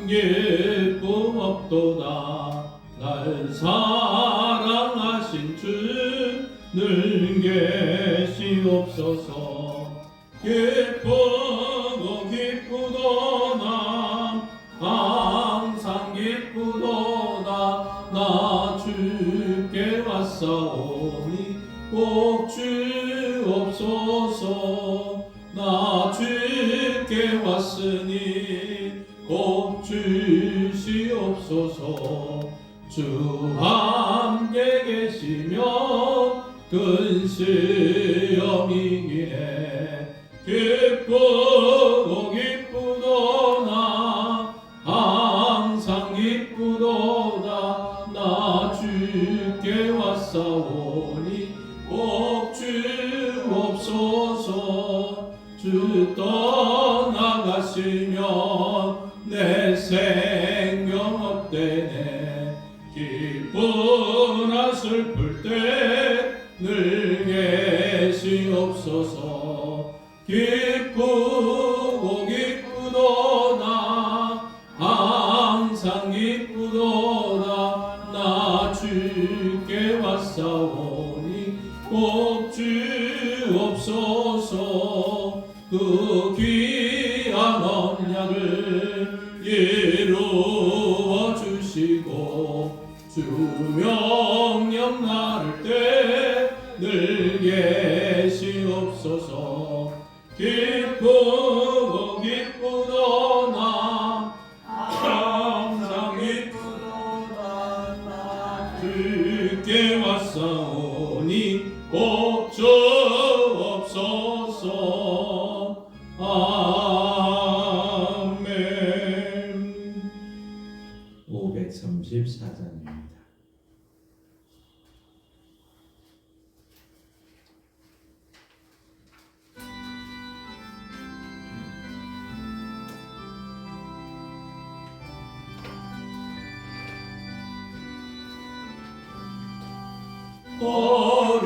기쁨 없도다. 날 사랑하신 주 늘 계시옵소서. 기쁘고 기쁘도다. 항상 기쁘도다. 나 주께 왔사오니 꼭 주옵소서. 나 주께 왔으니 꼭 주시옵소서. 주 함께 계시면 근시험이기에 기쁘고 기쁘도다. 항상 기쁘도다. 나 주께 왔사오니 꼭 주옵소서. 주 떠나가시면 내 생명 없대네. 기쁘나 슬플 때 늘 계시옵소서. 기쁘고 기쁘도다. 항상 기쁘도다. 나 주께 왔사오니 꼭 주옵소서. 그 귀한 언약을 이루어 주시고 주 명령 나를 때 늘 계시옵소서. 기쁘고 기쁘도다. 항상 기쁘도다. 나 주께 왔사오니 꼭 주옵소서. 아멘. 534장입니다.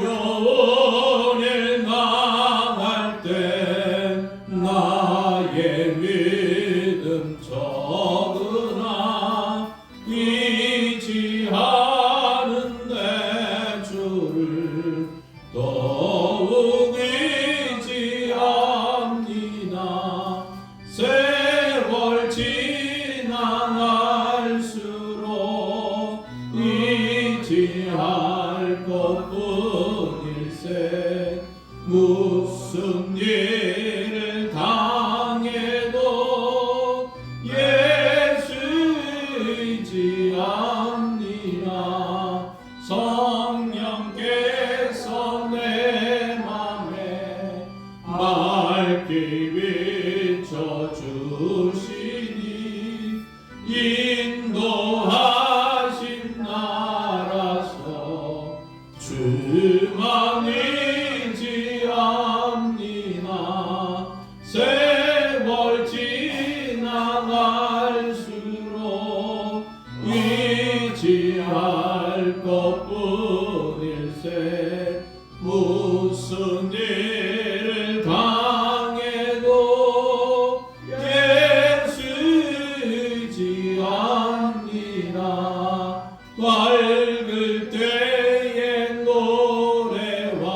어려운 일 당할 때 나의 믿음 적으나 잊지 않은데 주를 더욱 의지합니다. 세월 지나갈수록 잊지 할 것뿐일세. 무슨 일을 당해도 예수 의지합니다. 성령께서 내 맘에 맑게 비춰주시니 인도하신 나라서 주만 의지합니다. 세월 지나갈수록 의지할 것뿐일세. 무슨 일을 당해도 예수 의지합니다. 밝을 때의 노래와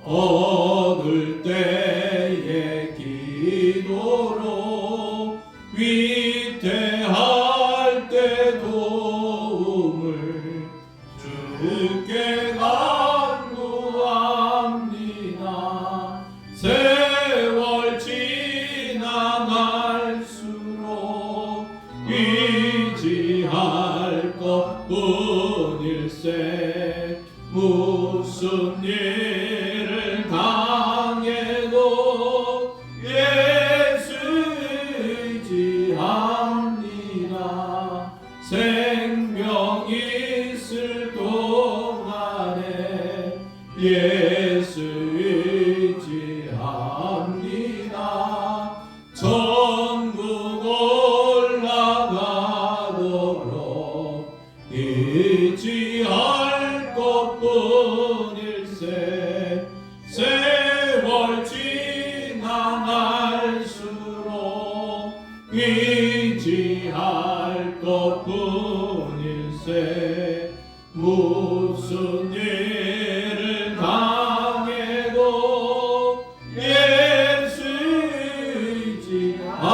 어두울 때의 기도로 위태할 때 도움을 주께 간구합니다. 세월 지나갈수록 의지할 것뿐일세. 무슨 일을 당해도 예수 의지합니다. 생명 있을 동안에 예수 의지합니다. 천국 올라가도록 의지할 것뿐일세. 세월 지나갈수록 의지할 것뿐일세 무슨 일을 당해도 예수 의지합니다.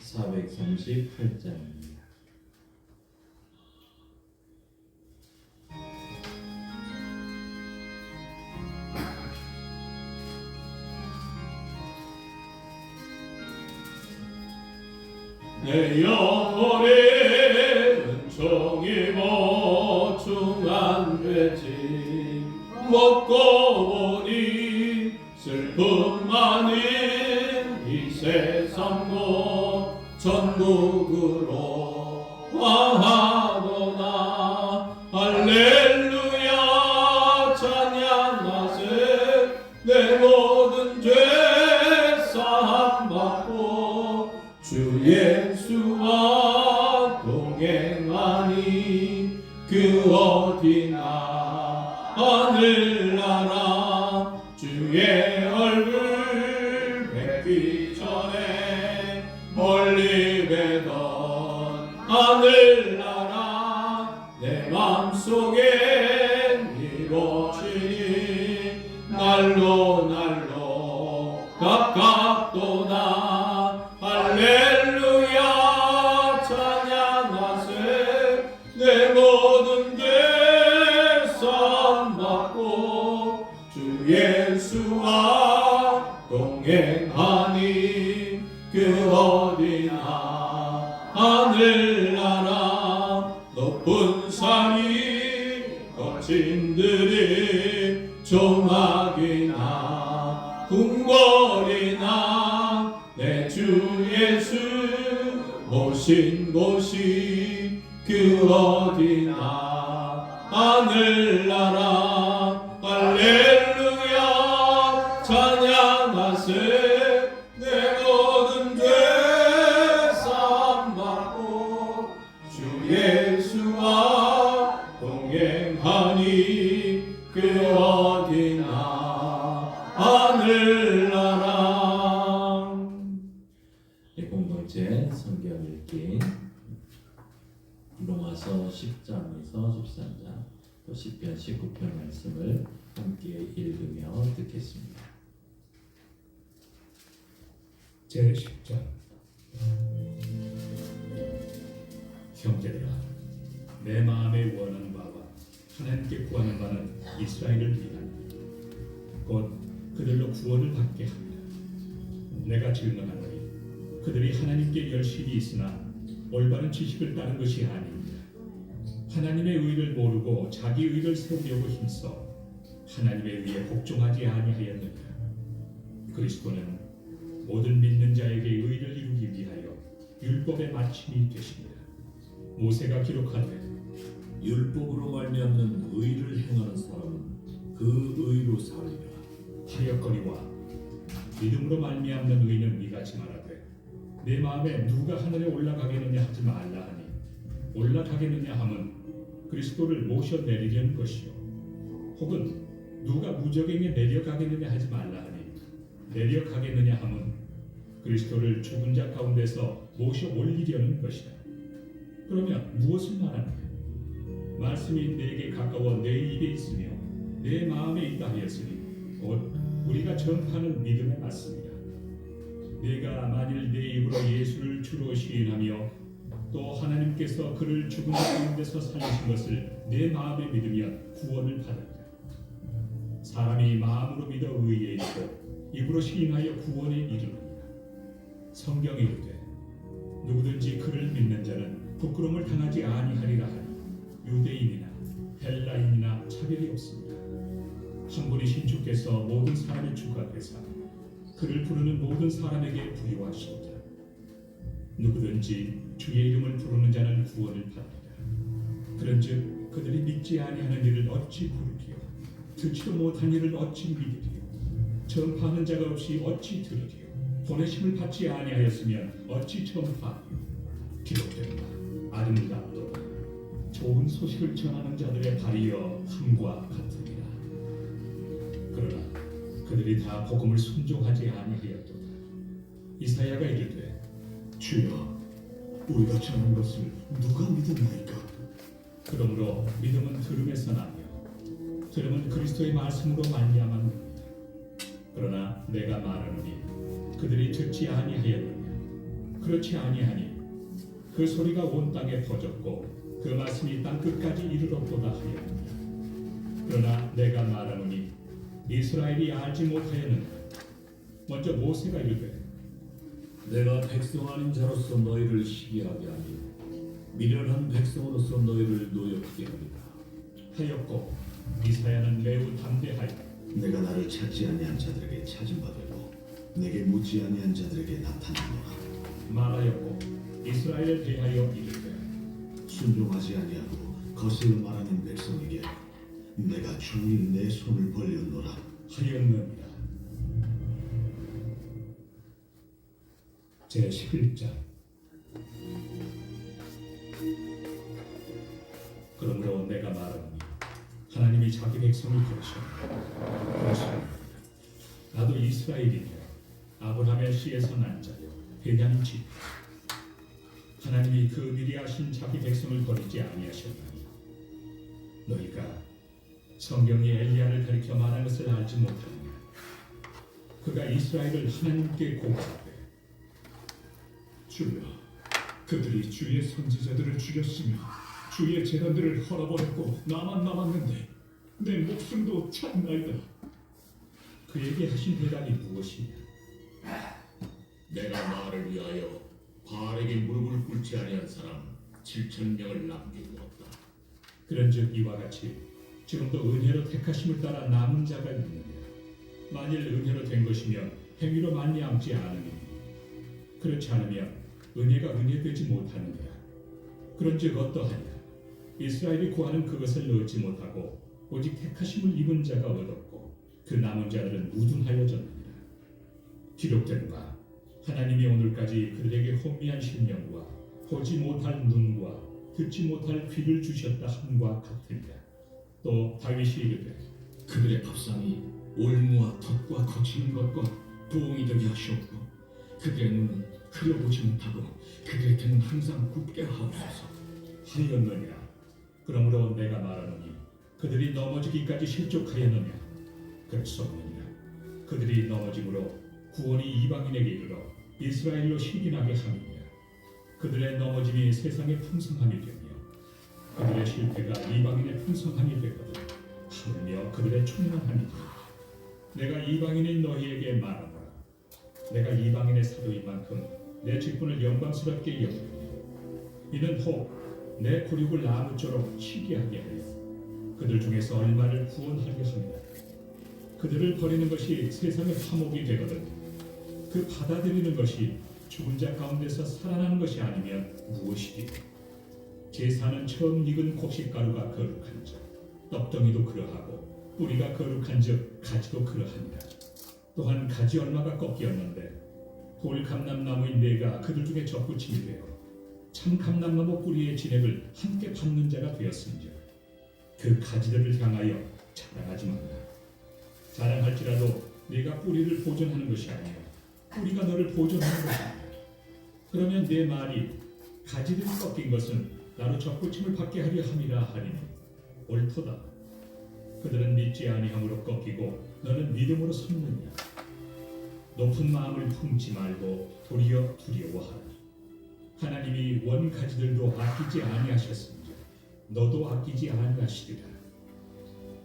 438장입니다. 내 영혼이 은총이 보충한 되지 먹고 보니 슬픔 많은 이 세상도 천국으로 와하도다. 할렐루야 찬양하세. 내 모든 죄 사함 받고 주 예수와 동행하니 그 어디나 하늘나라 주의 얼굴 뵙기 전에 멀리 뵈던 하늘나라 내 맘속엔 이루어지니 날로 날로 가깝도다. 할렐루야 찬양하세. 내 모든 죄 사함 받고 주 예수와 동행하니 그 어디나 하늘나라 높은 산이 거친 들이 조막이나 궁궐이나 내 주 예수 오신 곳이 그 어디나 하늘나라. 할렐루야 찬양하세. 내 모든 죄 사함 받고 주 예수와 동행하니 그 어디나 하늘나라. 공동체 성경 읽기 로마서 10장에서 13장 또 시편 19편 말씀을 함께 읽으며 듣겠습니다. 제10장 형제들아 내 마음에 원하는 바와 하나님께 구하는 바는 이스라엘을 위하여 곧 그들로 구원을 받게 합니다. 내가 증언하노니 그들이 하나님께 열심히 있으나 올바른 지식을 따른 것이 아닙니다. 하나님의 의를 모르고 자기 의를 세우려고 힘써 하나님의 의에 복종하지 아니하였느니라. 그리스도는 모든 믿는 자에게 의를 이루기 위하여 율법의 마침이 되십니다. 모세가 기록하되 율법으로 말미암는 의를 행하는 사람은 그 의로 살리라 하였거니와 믿음으로 말미암는 의는 이같이 말하되 내 마음에 누가 하늘에 올라가겠느냐 하지 말라 하니 올라가겠느냐 함은 그리스도를 모셔 내리려는 것이요 혹은 누가 무적에게 내려가겠느냐 하지 말라 하니 내려가겠느냐 함은 그리스도를 죽은 자 가운데서 모셔 올리려는 것이다. 그러면 무엇을 말하느냐? 말씀이 내게 가까워 내 입에 있으며 내 마음에 있다 하였으니 곧 우리가 전파하는 믿음의 말씀이다. 내가 만일 내 입으로 예수를 주로 시인하며 또 하나님께서 그를 죽은 자 가운데서 살리신 것을 내 마음에 믿으면 구원을 받으리라. 사람이 마음으로 믿어 의에 있고 입으로 시인하여 구원에 이르느니라. 성경이 이르되 누구든지 그를 믿는 자는 부끄러움을 당하지 아니하리라 하니 유대인이나 헬라인이나 차별이 없습니다. 한 분이신 주께서 모든 사람의 주가 되사 그를 부르는 모든 사람에게 부유하시니라. 누구든지 주의 이름을 부르는 자는 구원을 받으리라. 그런즉 그들이 믿지 아니하는 일을 어찌 부르리요? 듣지도 못한 일을 어찌 믿으리요? 전파하는 자가 없이 어찌 들으리요? 보내심을 받지 아니하였으면 어찌 전파하리요? 기록된다. 아름답도다. 좋은 소식을 전하는 자들의 발이여 함과 같으리라. 그러나 그들이 다 복음을 순종하지 아니하였도다. 이사야가 이르되 주여, 우리가 전한 것을 누가 믿었나이까? 그러므로 믿음은 들음에서 나며 들음은 그리스도의 말씀으로 말미암았느니라. 그러나 내가 말하노니 그들이 듣지 아니하였느냐? 그렇지 아니하니 그 소리가 온 땅에 퍼졌고 그 말씀이 땅 끝까지 이르렀도다 하였느니라. 그러나 내가 말하노니 이스라엘이 알지 못하였느냐? 먼저 모세가 이르되 내가 백성 아닌 자로서 너희를 시기하게 하니 미련한 백성으로서 너희를 노엽게 하리라. 하였고 이사야는 매우 담대하여 내가 나를 찾지 아니한 자들에게 찾은 바 되고 내게 묻지 아니한 자들에게 나타나노라. 말하였고 이스라엘에 대하여 이르되 순종하지 아니하고 거슬러 말하는 백성에게 내가 종일 내 손을 벌렸노라. 하였느니라. 제 11장. 그러므로 내가 말하노니 하나님이 자기 백성을 부르시옵니다. 나도 이스라엘이며 아브라함의 씨에서 난 자요 베냐민 집. 하나님이 그 미리 하신 자기 백성을 버리지 아니하셨나니 너희가 성경이 엘리야를 가리켜 말한 것을 알지 못하느냐? 그가 이스라엘을 하나님께 고하되 주여, 그들이 주의 선지자들을 죽였으며 주의 재단들을 헐어버렸고 나만 남았는데 내 목숨도 찾나이다. 그에게 하신 대답이 무엇이냐? 내가 나를 위하여 바알에게 무릎을 꿇지 아니한 사람 7,000명을 남겨두었다. 그런즉 이와 같이 지금도 은혜로 택하심을 따라 남은 자가 있느냐? 만일 은혜로 된 것이면 행위로 말미암지 않으니 그렇지 않으면 은혜가 은혜되지 못하느냐? 그런즉 어떠하냐? 이스라엘이 구하는 그것을 얻지 못하고 오직 택하심을 입은 자가 얻었고 그 남은 자들은 무둔하여졌느니라. 기록된 바 하나님이 오늘까지 그들에게 혼미한 심령과 보지 못할 눈과 듣지 못할 귀를 주셨다 함과 같으니라. 또 다윗이 이르되 그들의 밥상이 올무와 덫과 거치는 것과 부엉이 되게 하시옵고 그들의 눈은 흘려보지 못하고 그들의 등은 항상 굽게 하옵소서. 하였느니라. 그러므로 내가 말하노니 그들이 넘어지기까지 실족하였느냐? 그렇소 없느니라. 그들이 넘어짐으로 구원이 이방인에게 이르러 이스라엘로 실인하게 함이니라. 그들의 넘어짐이 세상의 풍성함이 되며 그들의 실패가 이방인의 풍성함이 되거든 하물며 그들의 충만함이니 내가 이방인인 너희에게 말하노라. 내가 이방인의 사도인 만큼 내 직분을 영광스럽게 여기니 이는 혹 내 고륙을 나무처럼 시기하게 하여 그들 중에서 얼마를 구원하게 합니다. 그들을 버리는 것이 세상의 화목이 되거든 그 받아들이는 것이 죽은 자 가운데서 살아나는 것이 아니면 무엇이기? 제사는 처음 익은 곡식가루가 거룩한즉 떡덩이도 그러하고 뿌리가 거룩한즉 가지도 그러하니라. 또한 가지 얼마가 꺾이었는데 돌 감람나무인 내가 그들 중에 접붙임이 되어 참 감람나무 뿌리의 진액을 함께 받는 자가 되었은즉 그 가지들을 향하여 자랑하지 말라. 자랑할지라도 네가 뿌리를 보존하는 것이 아니요 뿌리가 너를 보존하는 것이다. 그러면 내 말이 가지들이 꺾인 것은 나로 접붙임을 받게 하려 함이라 하리니 옳도다. 그들은 믿지 아니함으로 꺾이고 너는 믿음으로 섰느냐? 높은 마음을 품지 말고 도리어 두려워하라. 하나님이 원 가지들도 아끼지 아니하셨은즉 너도 아끼지 아니하시리라.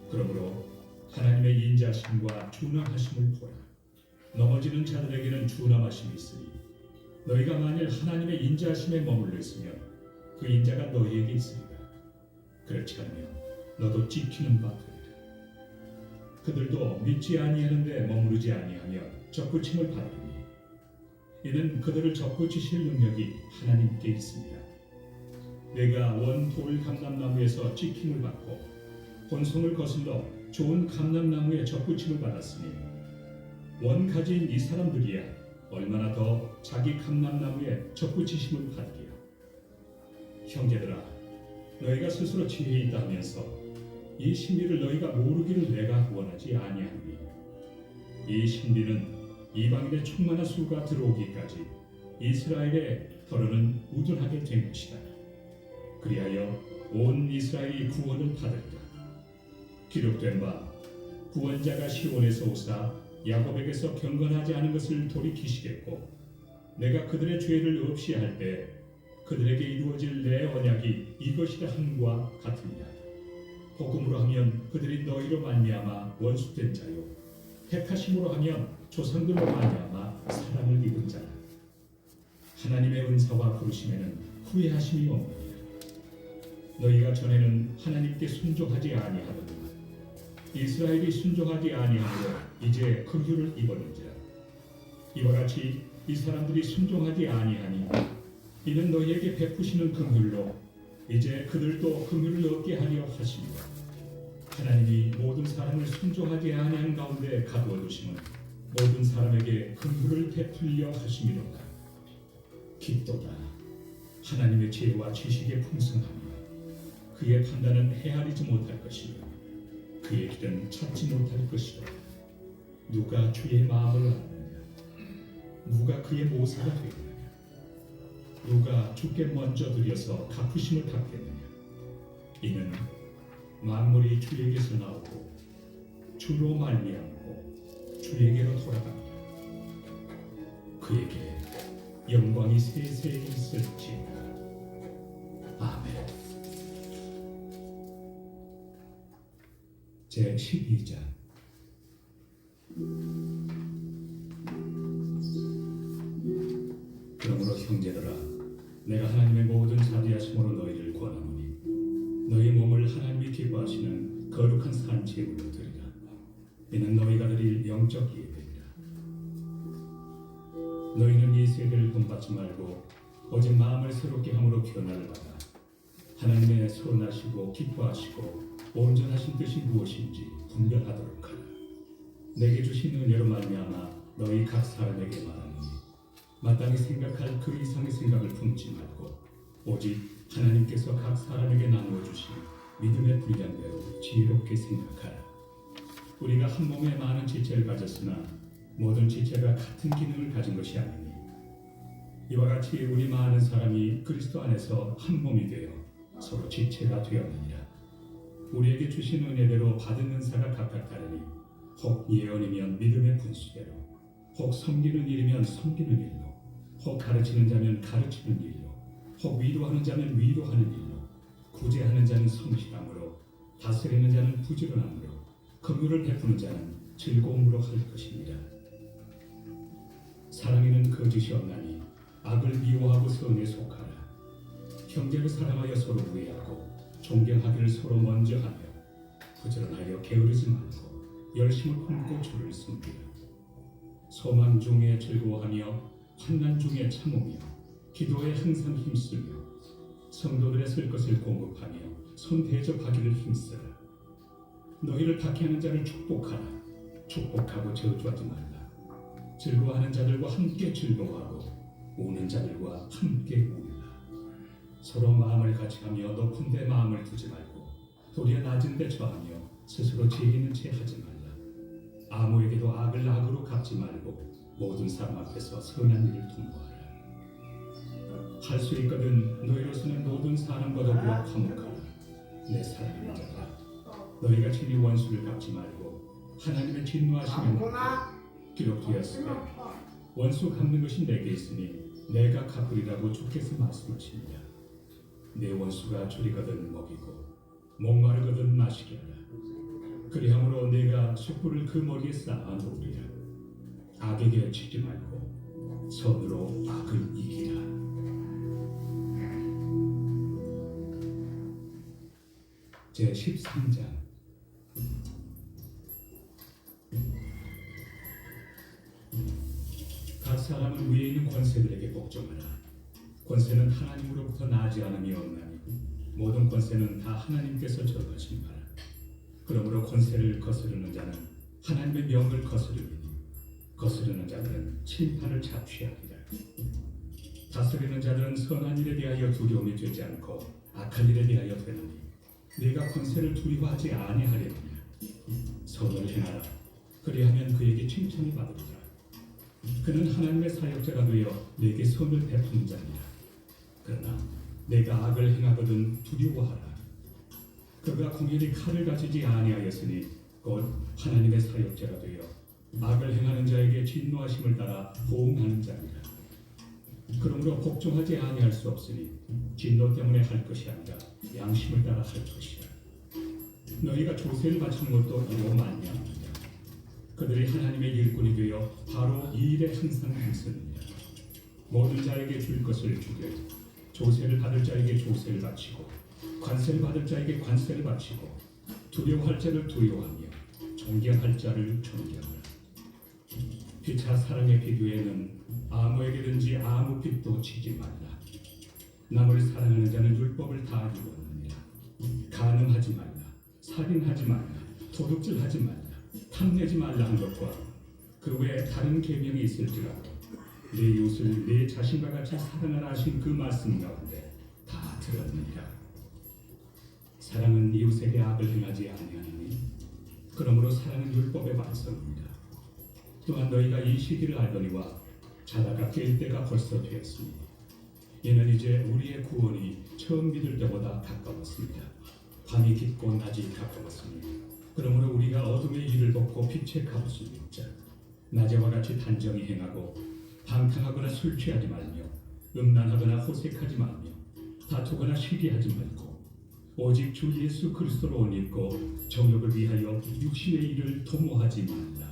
그러므로 하나님의 인자심과 준엄하심을 보라. 넘어지는 자들에게는 준엄하심이 있으니 너희가 만일 하나님의 인자심에 머물러 있으면 그 인자가 너희에게 있으리라. 그렇지 않으면 너도 지키는 바 되리라. 그들도 믿지 아니하는데 머무르지 아니하며 접붙임을 받으니 이는 그들을 접붙이실 능력이 하나님께 있습니다. 내가 원 돌 감람나무에서 지킴을 받고 본성을 거슬러 좋은 감람나무에 접붙임을 받았으니 원 가지인 이 사람들이야 얼마나 더 자기 감람나무에 접붙이심을 받으리요. 형제들아, 너희가 스스로 지혜 있다 하면서 이 신비를 너희가 모르기를 내가 원하지 아니하노니 이 신비는 이방인의 충만한 수가 들어오기까지 이스라엘의 혀로는 우둔하게 된 것이다. 그리하여 온 이스라엘이 구원을 받으리라. 기록된 바 구원자가 시온에서 오사 야곱에게서 경건하지 않은 것을 돌이키시겠고 내가 그들의 죄를 없이 할 때 그들에게 이루어질 내 언약이 이것이라 함과 같으니라. 복음으로 하면 그들이 너희로 말미암아 원수된 자요 택하심으로 하면 조상들로 말미암아 사랑을 입은 자라. 하나님의 은사와 부르심에는 후회하심이 없느니라. 너희가 전에는 하나님께 순종하지 아니하더니만 이스라엘이 순종하지 아니하므로 이제 긍휼을 입었는지라. 이와 같이 이 사람들이 순종하지 아니하니 이는 너희에게 베푸시는 긍휼로 이제 그들도 긍휼을 얻게 하려 하십니다. 하나님이 모든 사람을 순종하지 아니한 가운데 가두어 두심은 모든 사람에게 긍휼을 베풀려 하심이로다. 깊도다. 하나님의 지혜와 지식의 풍성함이 그의 판단은 헤아리지 못할 것이요 그의 길은 찾지 못할 것이다. 누가 주의 마음을 아느냐? 누가 그의 모사가 되느냐? 누가 주께 먼저 드려서 갚으심을 받겠느냐? 이는 만물이 주에게서 나오고 주로 말미암고 주에게로 돌아갑니다. 그에게 영광이 세세히 있을지어다. 아멘. 제12장 그러므로 형제들아 내가 하나님의 모든 자비하심으로 너희를 권하노니 너희 몸을 하나님이 기뻐하시는 거룩한 산 제물로 드리라. 이는 너희가 드릴 영적 예배이라. 너희는 이 세대를 본받지 말고 오직 마음을 새롭게 함으로 변화를 받아 하나님의 선하시고 기뻐하시고 온전하신 뜻이 무엇인지 분별하도록 하라. 내게 주신 은혜로 말미암아 너희 각 사람에게 말하노니 마땅히 생각할 그 이상의 생각을 품지 말고 오직 하나님께서 각 사람에게 나누어 주신 믿음의 분량대로 지혜롭게 생각하라. 우리가 한 몸에 많은 지체를 가졌으나 모든 지체가 같은 기능을 가진 것이 아니니 이와 같이 우리 많은 사람이 그리스도 안에서 한 몸이 되어 서로 지체가 되었느니라. 우리에게 주신 은혜대로 받은 은사가 각각 다르니 혹 예언이면 믿음의 분수대로 혹 섬기는 일이면 섬기는 일로 혹 가르치는 자면 가르치는 일로 혹 위로하는 자면 위로하는 일로 구제하는 자는 성실함으로 다스리는 자는 부지런함으로 긍휼을 베푸는 자는 즐거움으로 할 것입니다. 사랑에는 거짓이 없나니 악을 미워하고 선에 속하라. 형제를 사랑하여 서로 우애하고 존경하기를 서로 먼저 하며 부지런하여 게으르지 말고 열심을 품고 주를 섬기라. 소망 중에 즐거워하며 환난 중에 참으며 기도에 항상 힘쓰며 성도들의 쓸 것을 공급하며 손 대접하기를 힘쓰라. 너희를 박해하는 자를 축복하라. 축복하고 저주하지 말라. 즐거워하는 자들과 함께 즐거워하고 우는 자들과 함께 울라. 서로 마음을 같이하며 높은 데 마음을 두지 말고 도리어 낮은 데 처하며 스스로 지혜 있는 채 하지 말라. 아무에게도 악을 악으로 갚지 말고 모든 사람 앞에서 선한 일을 통보하라. 할 수 있거든 너희로서는 모든 사람과 더불어 화목하라. 내 사랑하는 자들아 너희가 친히 원수를 갚지 말고 하나님의 진노하시는 기록되었으되 원수 갚는 것이 내게 있으니 내가 갚으리라고 주께서 말씀하십니다. 내 원수가 줄이거든 먹이고 목마르거든 마시게 하라. 그리함으로 내가 숯불을 그 머리에 쌓아 놓으리라. 악에게 치지 말고 선으로 악을 이기라. 제13장 각 사람은 위에 있는 권세들에게 복종하라. 권세는 하나님으로부터 나지 않음이 없나니 모든 권세는 다 하나님께서 정하신 바라. 그러므로 권세를 거스르는 자는 하나님의 명을 거스르니 거스르는 자들은 심판을 자취하리라. 다스리는 자들은 선한 일에 대하여 두려움이 되지 않고 악한 일에 대하여 되느니 네가 권세를 두려워하지 아니하려느냐. 선을 행하라. 그리하면 그에게 칭찬을 받으리라. 그는 하나님의 사역자가 되어 내게 선을 베푸는 자니라. 그러나 내가 악을 행하거든 두려워하라. 그가 공연히 칼을 가지지 아니하였으니 곧 하나님의 사역자가 되어 악을 행하는 자에게 진노하심을 따라 보응하는 자니라. 그러므로 복종하지 아니할 수 없으니 진노 때문에 할 것이 아니라 양심을 따라 할 것이라. 너희가 조세를 바치는 것도 이로 말미암느니라. 그들이 하나님의 일꾼이 되어 바로 이 일에 항상 힘쓰느니라. 모든 자에게 줄 것을 주되 조세를 받을 자에게 조세를 바치고 관세를 받을 자에게 관세를 바치고 두려워할 자를 두려워하며 존경할 자를 존경하라. 피차 사랑의 비두에는 아무에게든지 아무 빚도 지지 말라. 남을 사랑하는 자는 율법을 다 이루었느니라. 간음하지 말라, 살인하지 말라, 도둑질하지 말라, 탐내지 말라 한 것과 그 외에 다른 계명이 있을지라도 내 이웃을 내 자신과 같이 사랑하라 하신 그 말씀 가운데 다 들었느니라. 사랑은 이웃에게 악을 행하지 아니하나니 그러므로 사랑은 율법의 완성입니다. 또한 너희가 이 시기를 알거니와 자다가 깰 때가 벌써 되었으니 이는 이제 우리의 구원이 처음 믿을 때보다 가까웠습니다. 밤이 깊고 낮이 가까웠으니 그러므로 우리가 어둠의 일을 벗고 빛의 값을 입자. 낮에와 같이 단정히 행하고 방탕하거나 술 취하지 말며 음란하거나 호색하지 말며 다투거나 시기하지 말고 오직 주 예수 그리스도로 옷 입고 정욕을 위하여 육신의 일을 도모하지 말라.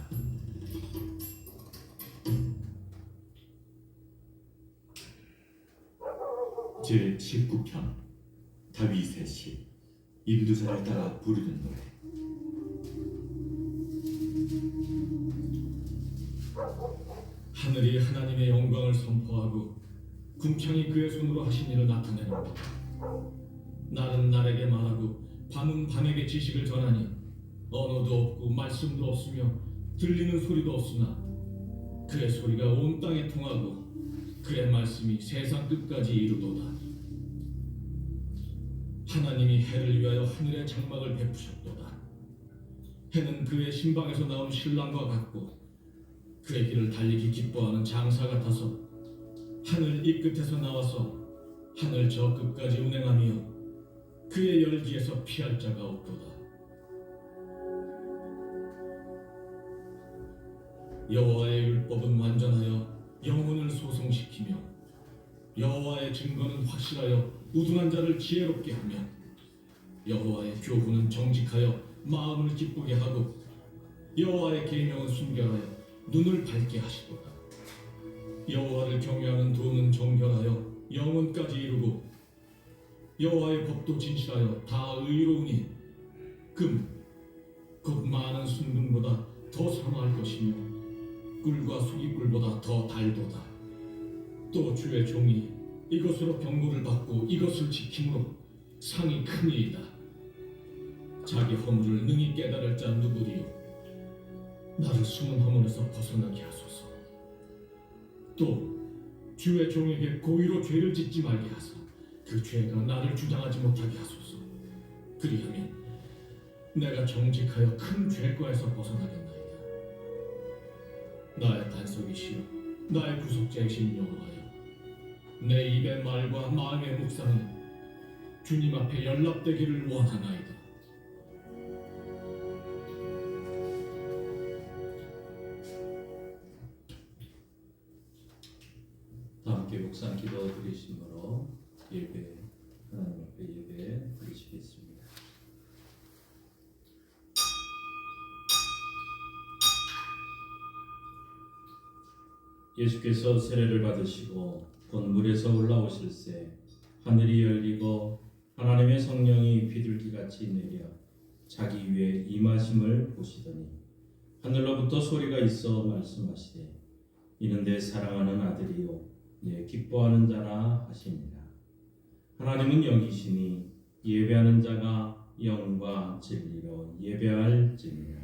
제 19편 다윗의 시 인두자를 따라 부르는 노래. 하늘이 하나님의 영광을 선포하고 궁창이 그의 손으로 하신 일을 나타내는다. 날은 날에게 말하고 밤은 밤에게 지식을 전하니 언어도 없고 말씀도 없으며 들리는 소리도 없으나 그의 소리가 온 땅에 통하고 그의 말씀이 세상 끝까지 이르도다. 하나님이 해를 위하여 하늘의 장막을 베푸셨도다. 해는 그의 신방에서 나온 신랑과 같고 그의 길을 달리기 기뻐하는 장사 같아서 하늘 이 끝에서 나와서 하늘 저 끝까지 운행하며 그의 열기에서 피할 자가 없도다. 여호와의 율법은 완전하여 영혼을 소성시키며 여호와의 증거는 확실하여 우둔한 자를 지혜롭게 하며 여호와의 교훈은 정직하여 마음을 기쁘게 하고 여호와의 계명은 순결하여 눈을 밝게 하시도다. 여호와를 경외하는 도는 정결하여 영혼까지 이루고 여호와의 법도 진실하여 다 의로우니 금 곧 많은 순금보다 더 선호할 것이며 꿀과 수기꿀보다 더 달도다. 또 주의 종이 이것으로 경고를 받고 이것을 지킴으로 상이 크니이다. 자기 허물을 능히 깨달을 자 누구리요. 나를 숨은 허물에서 벗어나게 하소서. 또 주의 종에게 고의로 죄를 짓지 말게 하사 그 죄가 나를 주장하지 못하게 하소서. 그리하면 내가 정직하여 큰 죄과에서 벗어나겠나이다. 나의 반석이시여 나의 구속자이신 여호와여, 내 입의 말과 마음의 묵상은 주님 앞에 연락되기를 원하나이다. 다 함께 묵상 기도 드리심으로 예배 하나님 앞에 예배 드리시겠습니다. 예수께서 세례를 받으시고 곧 물에서 올라오실새 하늘이 열리고 하나님의 성령이 비둘기같이 내려 자기 위에 임하심을 보시더니 하늘로부터 소리가 있어 말씀하시되 이는 내 사랑하는 아들이요 내 기뻐하는 자라 하시니라. 하나님은 영이시니 예배하는 자가 영과 진리로 예배할지니라.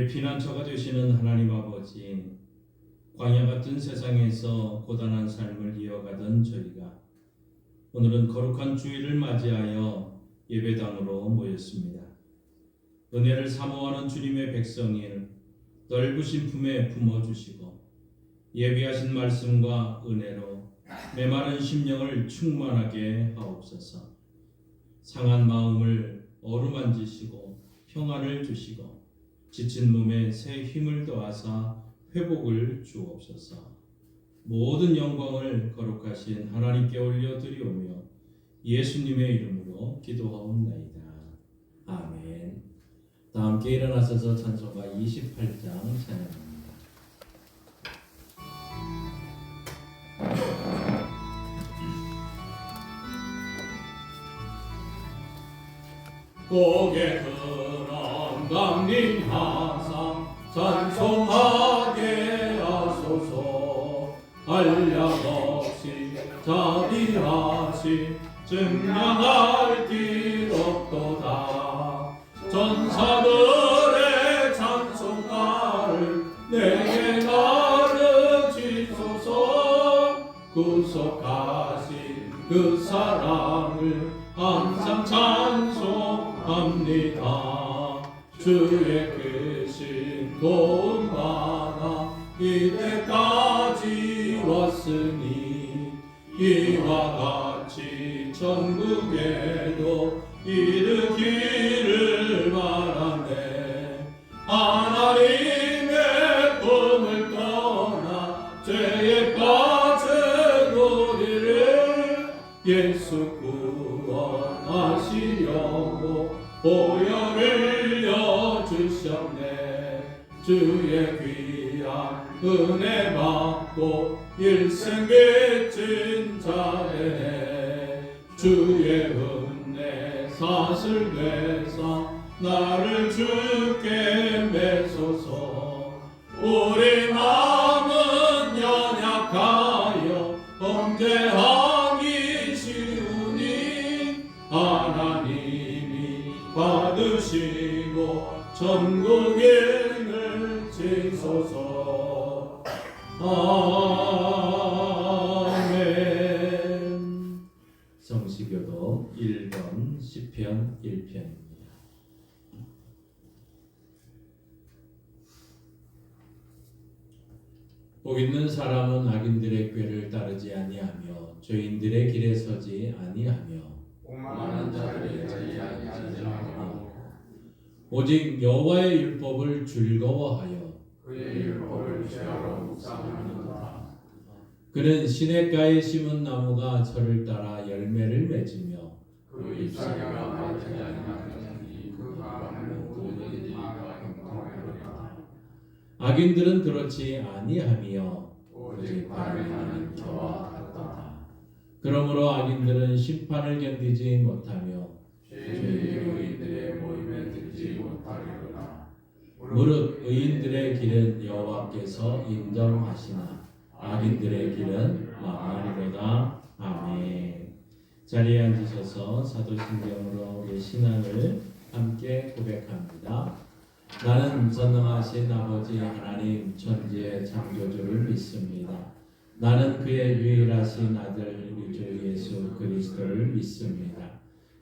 우리의 피난처가 되시는 하나님 아버지, 광야 같은 세상에서 고단한 삶을 이어가던 저희가 오늘은 거룩한 주일을 맞이하여 예배당으로 모였습니다. 은혜를 사모하는 주님의 백성을 넓으신 품에 품어주시고 예비하신 말씀과 은혜로 메마른 심령을 충만하게 하옵소서. 상한 마음을 어루만지시고 평안을 주시고 지친 몸에 새 힘을 더하사 회복을 주옵소서. 모든 영광을 거룩하신 하나님께 올려드리오며 예수님의 이름으로 기도하옵나이다. 아멘. 다 함께 일어나셔서 찬송가 28장 찬양합니다. 고개 들어 강림 항상 찬송하게 하소서. 한량없이 자비하시 증명할 길 없도다. 전사들의 찬송가를 내게 가르치소서. 구속하신 그 사랑을 항상 찬송합니다. 주의 크신 도움 받아 이때까지 왔으니 이와 같이 천국에도 이르기를 바라네. 하나님의 꿈을 떠나 죄에 빠진 우리를 예수 구원하시려고 보혈을 여주셨네. 주의 귀한 은혜 받고 일생 빚진 자네. 주의 은혜 사슬 되사 나를 주께 매소서. 우리 마음은 연약하여 범죄하기 쉬우니 하나님이 받으시고 천국인을 지소서. 아멘. 성시교도 1번 시편 1편입니다. 복 있는 사람은 악인들의 꾀를 따르지 아니하며 죄인들의 길에 서지 아니하며 오만한 자들의 자리에 앉지 아니하고 오직 여호와의 율법을 즐거워하여 그의 율법을 죄하러 묵상하는도다. 그는 시냇가에 심은 나무가 저를 따라 열매를 맺으며 그 잎사귀가 마르지 아니하느니 그 가는 모든 이가 형통하리라. 악인들은 그렇지 아니하며 오직 바르나는 저와 같도다. 그러므로 악인들은 심판을 견디지 못하며 죄인이 의인들의 모임에 들지 못하리로다. 무릇 의인들의 길은 여호와께서 인정하시나 악인들의 길은 망하리로다. 아멘. 자리에 앉으셔서 사도신경으로 우리의 신앙을 함께 고백합니다. 나는 전능하신 아버지 하나님 천지의 창조주를 믿습니다. 나는 그의 유일하신 아들 우리 주 예수 그리스도를 믿습니다.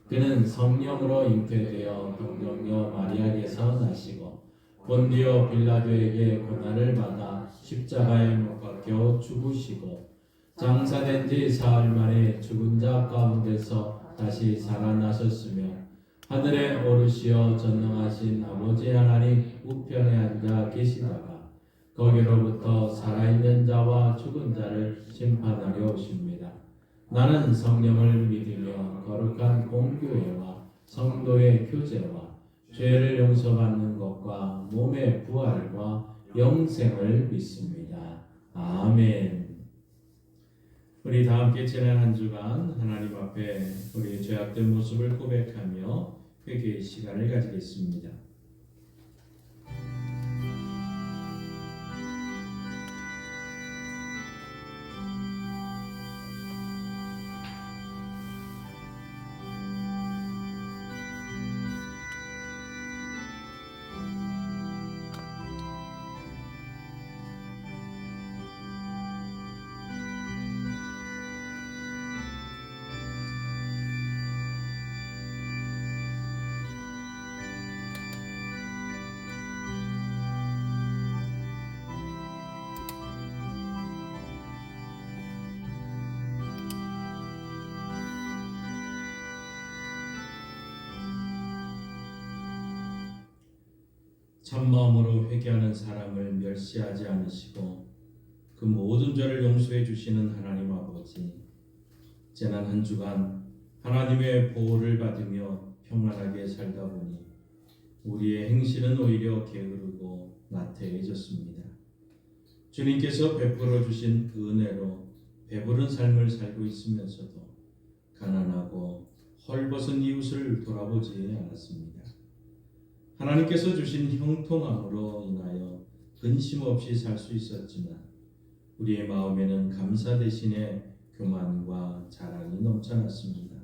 그는 성령으로 잉태되어 동정녀 마리아에게서 나시고 본디오 빌라도에게 고난을 받아 십자가에 못 박혀 죽으시고 장사된 지 사흘 만에 죽은 자 가운데서 다시 살아나셨으며 하늘에 오르시어 전능하신 아버지 하나님 우편에 앉아 계시다가 거기로부터 살아있는 자와 죽은 자를 심판하려 오십니다. 나는 성령을 믿으며 거룩한 공교회와 성도의 교제와 죄를 용서받는 것과 몸의 부활과 영생을 믿습니다. 아멘. 우리 다 함께 지난 한 주간 하나님 앞에 우리의 죄악된 모습을 고백하며 회개의 시간을 가지겠습니다. 참마음으로 회개하는 사람을 멸시하지 않으시고 그 모든 죄를 용서해 주시는 하나님 아버지, 지난 한 주간 하나님의 보호를 받으며 평안하게 살다 보니 우리의 행실은 오히려 게으르고 나태해졌습니다. 주님께서 베풀어 주신 그 은혜로 배부른 삶을 살고 있으면서도 가난하고 헐벗은 이웃을 돌아보지 않았습니다. 하나님께서 주신 형통함으로 인하여 근심 없이 살 수 있었지만 우리의 마음에는 감사 대신에 교만과 자랑이 넘쳐났습니다.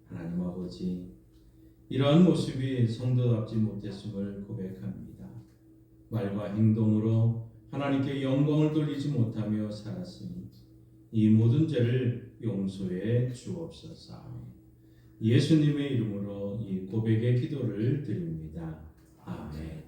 하나님 아버지, 이러한 모습이 성도답지 못했음을 고백합니다. 말과 행동으로 하나님께 영광을 돌리지 못하며 살았으니 이 모든 죄를 용서해 주옵소서. 예수님의 이름으로 이 고백의 기도를 드립니다. 아멘.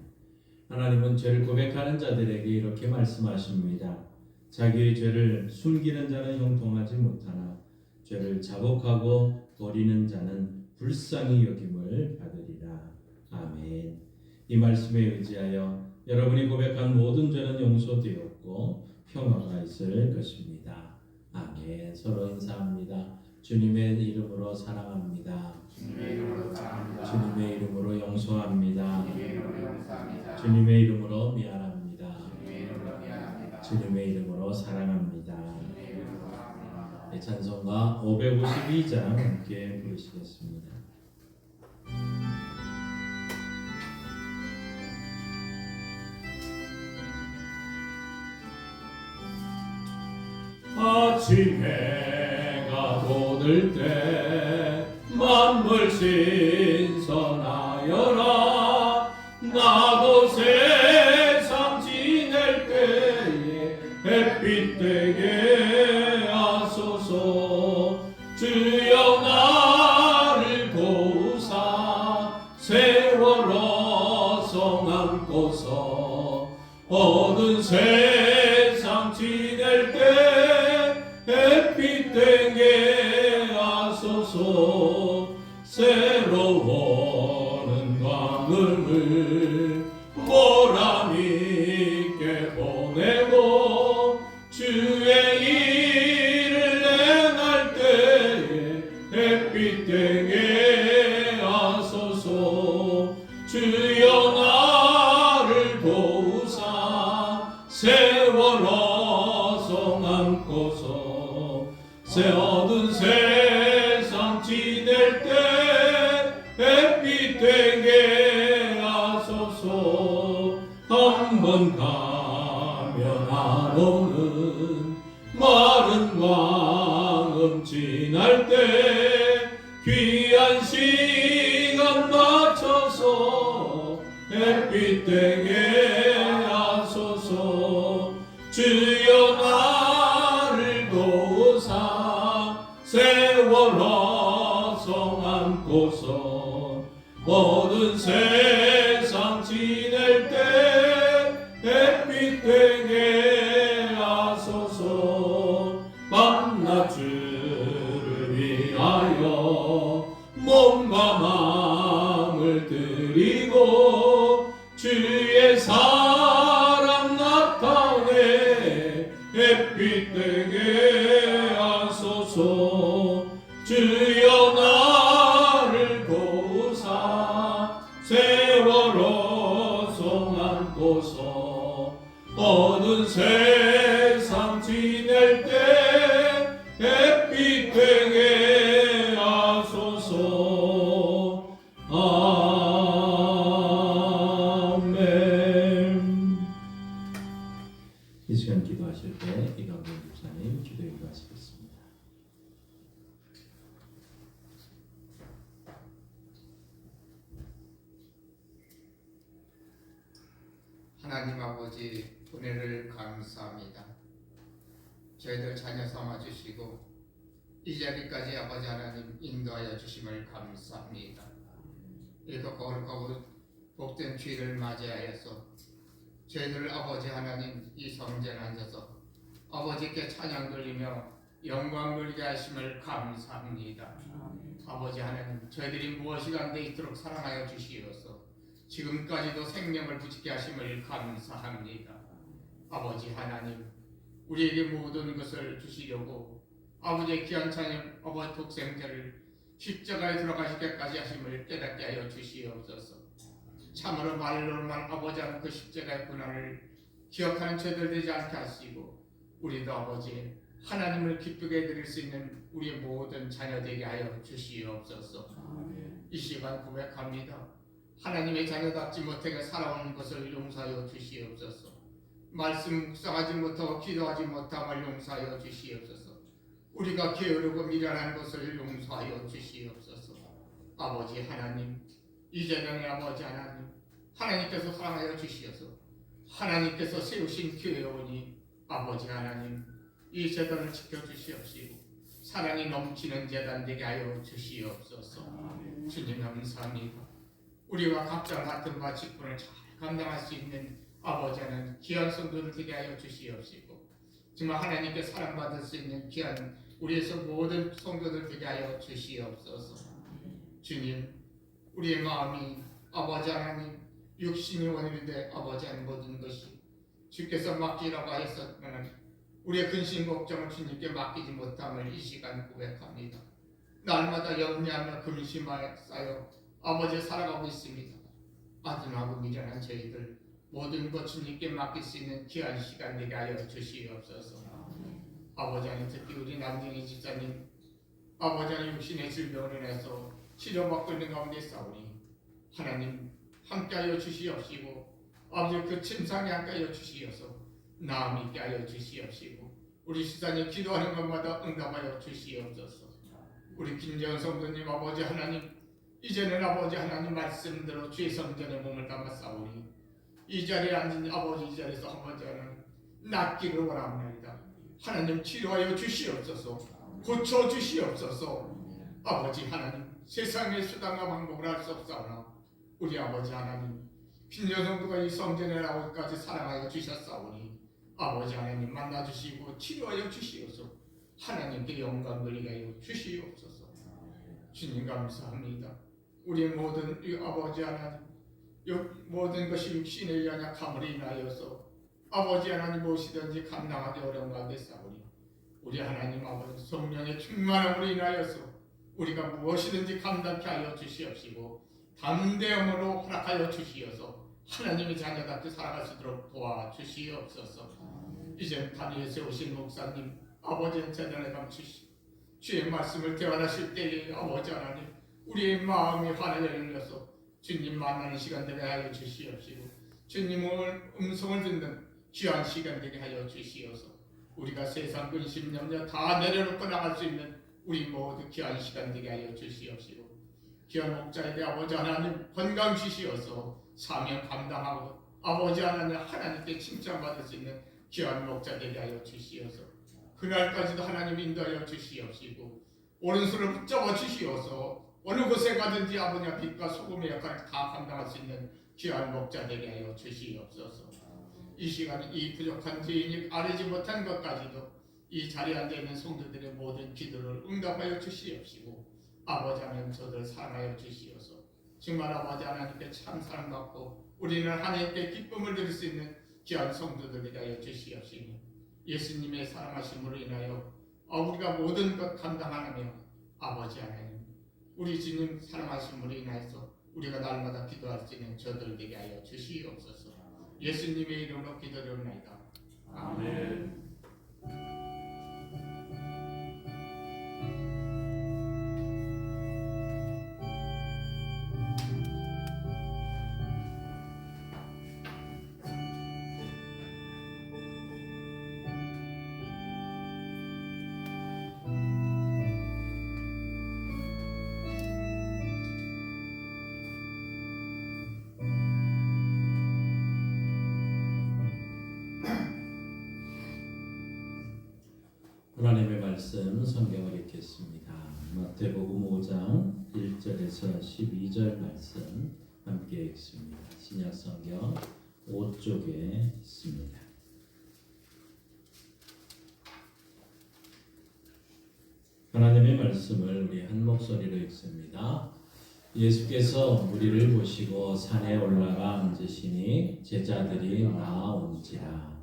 하나님은 죄를 고백하는 자들에게 이렇게 말씀하십니다. 자기의 죄를 숨기는 자는 형통하지 못하나 죄를 자복하고 버리는 자는 불쌍히 여김을 받으리라. 아멘. 이 말씀에 의지하여 여러분이 고백한 모든 죄는 용서되었고 평화가 있을 것입니다. 아멘. 서로 인사합니다. 주님의 이름으로 사랑합니다. 주님의 이름으로 사랑합니다. 주님의 이름으로 용서합니다. 주님의 이름으로 용서합니다. 주님의 이름으로 미안합니다. 주님의 이름으로 미안합니다. 주님의 이름으로 사랑합니다. 주님의 이름으로 사랑합니다. 네, 찬송가 552장 함께 부르시겠습니다. 아침 해가 돋을 때 만물 신선하여라. 나도 세상 지낼 때에 햇빛 되게 하소서. 주여 나를 도우사 세월어 성 안고서 어두운 세상 지낼 때 햇빛 되게 하소서. 새로워는 광음을 보람 있게 보내고 주의 일을 행할 때에 햇빛 되게 하소서. 주여 나를 도우사 세월어 성 안고서 새 얻은 세상 지낼 때 햇빛 되게 하소서. 한번 가면 안 오는 마른 광음 지날 때 귀한 시간 맞춰서 햇빛 되게 하소서. 주여 나를 도우사 세월어 성 안고서 어두운 세상 지낼 때 햇빛 되게 하소서. 밤낮 주를 위하여 몸과 마음을 드리고 주의 사랑 나타내 햇빛 되게 하소서. 주여 나를 도우사 세월어 성 안고서 어두운 세상 지낼 때 햇빛 되게 하소서. 아멘. 이 시간 기도하실 때 이강근 집사님 기도해 기도하시겠습니다. 하나님 아버지 은혜를 감사합니다. 저희들 자녀 삼아 주시고 이 자리까지 아버지 하나님 인도하여 주심을 감사합니다. 이렇게 거룩하고 복된 주일을 맞이하여서 저희들 아버지 하나님 이 성전에 앉아서 아버지께 찬양 돌리며 영광 돌리게 하심을 감사합니다. 아버지 하나님 저희들이 무엇이 안돼 있도록 사랑하여 주시옵소서. 지금까지도 생명을 부지게 하심을 감사합니다. 아버지 하나님, 우리에게 모든 것을 주시려고 아버지의 귀한 자녀 아버지 독생자를 십자가에 들어가시게까지 하심을 깨닫게 하여 주시옵소서. 참으로 말로만 아버지 하는 그 십자가의 고난을 기억하는 죄들 되지 않게 하시고 우리도 아버지 하나님을 기쁘게 해드릴 수 있는 우리의 모든 자녀 되게 하여 주시옵소서. 이 시간 고백합니다. 하나님의 자녀답지 못하게 살아오는 것을 용서하여 주시옵소서. 말씀 묵상하지 못하고 기도하지 못함을 용서하여 주시옵소서. 우리가 게으르고 미련한 것을 용서하여 주시옵소서. 아버지 하나님, 이제는 아버지 하나님, 하나님께서 사랑하여 주시어서 하나님께서 세우신 교회에 오니 아버지 하나님, 이 재단을 지켜주시옵시고 사랑이 넘치는 재단 되게 하여 주시옵소서. 주님 감사합니다. 우리와 각자 맡은 바 직분을 잘 감당할 수 있는 아버지 하나님, 귀한 성도를 되게 하여 주시옵시고 정말 하나님께 사랑받을 수 있는 귀한 우리에서 모든 성도들 되게 하여 주시옵소서. 주님, 우리의 마음이 아버지 하나님 육신이 원인이 돼 아버지 하나님 모든 것이 주께서 맡기라고 하였었지만 우리의 근심 걱정을 주님께 맡기지 못함을 이 시간 고백합니다. 날마다 염려하며 근심하여 쌓여 아버지 살아가고 있습니다. 아둔하고 미련한 저희들 모든 것 주님께 맡길 수 있는 귀한 시간 되게 하여 주시옵소서. 아버지 하나님, 특히 우리 남정희 집사님 아버지 하나님 육신의 질병으로 인해서 치료받고 있는 가운데 싸우니 하나님 함께하여 주시옵시고 아버지 그 침상에 함께하여 주시어서 나음 있게 하여 주시옵시고 우리 시사님 기도하는 것마다 응답하여 주시옵소서. 우리 김재원 성도님 아버지 하나님, 이제는 아버지 하나님 말씀대로 주의 성전에 몸을 담아 싸우니 이 자리에 앉은 아버지 이 자리에서 아버지 하나님 낫기를 원합니다. 하나님 치료하여 주시옵소서. 고쳐 주시옵소서. 아버지 하나님, 세상의 수단과 방법을 할 수 없사오나 우리 아버지 하나님, 빈전 성도가 이 성전에 나오기까지 사랑하여 주셨사오니 아버지 하나님 만나주시고 치료하여 주시옵소서. 하나님께 영광 돌리게 하여 주시옵소서. 주님 감사합니다. 우리 모든 이 아버지 하나님, 모든 것이 육신의 연약함으로 인하여서 아버지 하나님 무엇이든지 감당하기 어려운 가운데 싸우니 우리 하나님 아버지 성령의 충만함으로 인하여서 우리가 무엇이든지 감당케 하여 주시옵시고 담대함으로 허락하여 주시어서 하나님의 자녀답게 살아갈 수 있도록 도와주시옵소서. 이제 단위에 세우신 목사님 아버지의 재단에 감추시고 주의 말씀을 대화하실 때에 아버지 하나님 우리의 마음이 하늘에 열려서 주님 만나는 시간 되게 하여 주시옵시고 주님의 음성을 듣는 귀한 시간 되게 하여 주시어서 우리가 세상 근심 염려 다 내려놓고 나갈 수 있는 우리 모두 귀한 시간 되게 하여 주시옵시고 귀한 목자에게 아버지 하나님 건강 주시어서 사명 감당하고 아버지 하나님 하나님께 칭찬받을 수 있는 귀한 목자 되게 하여 주시어서 그날까지도 하나님 인도하여 주시옵시고 오른손을 붙잡아 주시어서 어느 곳에 가든지 아버지와 빛과 소금의 역할을 다 감당할 수 있는 귀한 목자 되게 하여 주시옵소서. 이 시간에 이 부족한 죄인이 아뢰지 못한 것까지도 이 자리에 앉아있는 성도들의 모든 기도를 응답하여 주시옵시고 아버지 하나님 저들 사랑하여 주시어서 정말 아버지 하나님께 참 사랑받고 우리는 하나님께 기쁨을 드릴 수 있는 귀한 성도들에게 하여 주시옵시니 예수님의 사랑하심으로 인하여 우리가 모든 것 감당하며 아버지 하나님 우리 주님 사랑하심으로 인하여서 우리가 날마다 기도할 수 있는 저들에게 하여 주시옵소서. 예수님의 이름으로 기도드립니다. 아멘. 하나님의 말씀 성경을 읽겠습니다. 마태복음 5장 1절에서 12절 말씀 함께 읽습니다. 신약 성경 5쪽에 있습니다. 하나님의 말씀을 우리 한 목소리로 읽습니다. 예수께서 우리를 보시고 산에 올라가 앉으시니 제자들이 나아온지라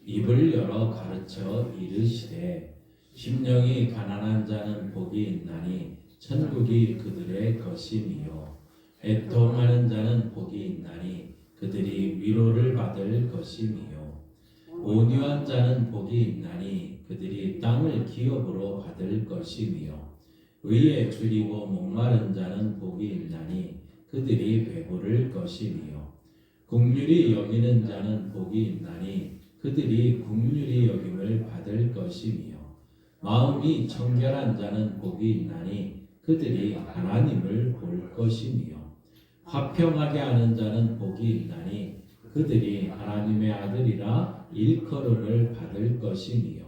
입을 열어 가르쳐 이르시되 심령이 가난한 자는 복이 있나니 천국이 그들의 것이니요 애통하는 자는 복이 있나니 그들이 위로를 받을 것이니요 온유한 자는 복이 있나니 그들이 땅을 기업으로 받을 것이니요 의에 줄이고 목마른 자는 복이 있나니 그들이 배부를 것이니요 긍휼히 여기는 자는 복이 있나니 그들이 긍휼히 여김을 받을 것이니요 마음이 청결한 자는 복이 있나니 그들이 하나님을 볼 것이니요 화평하게 하는 자는 복이 있나니 그들이 하나님의 아들이라 일컬음을 받을 것이니요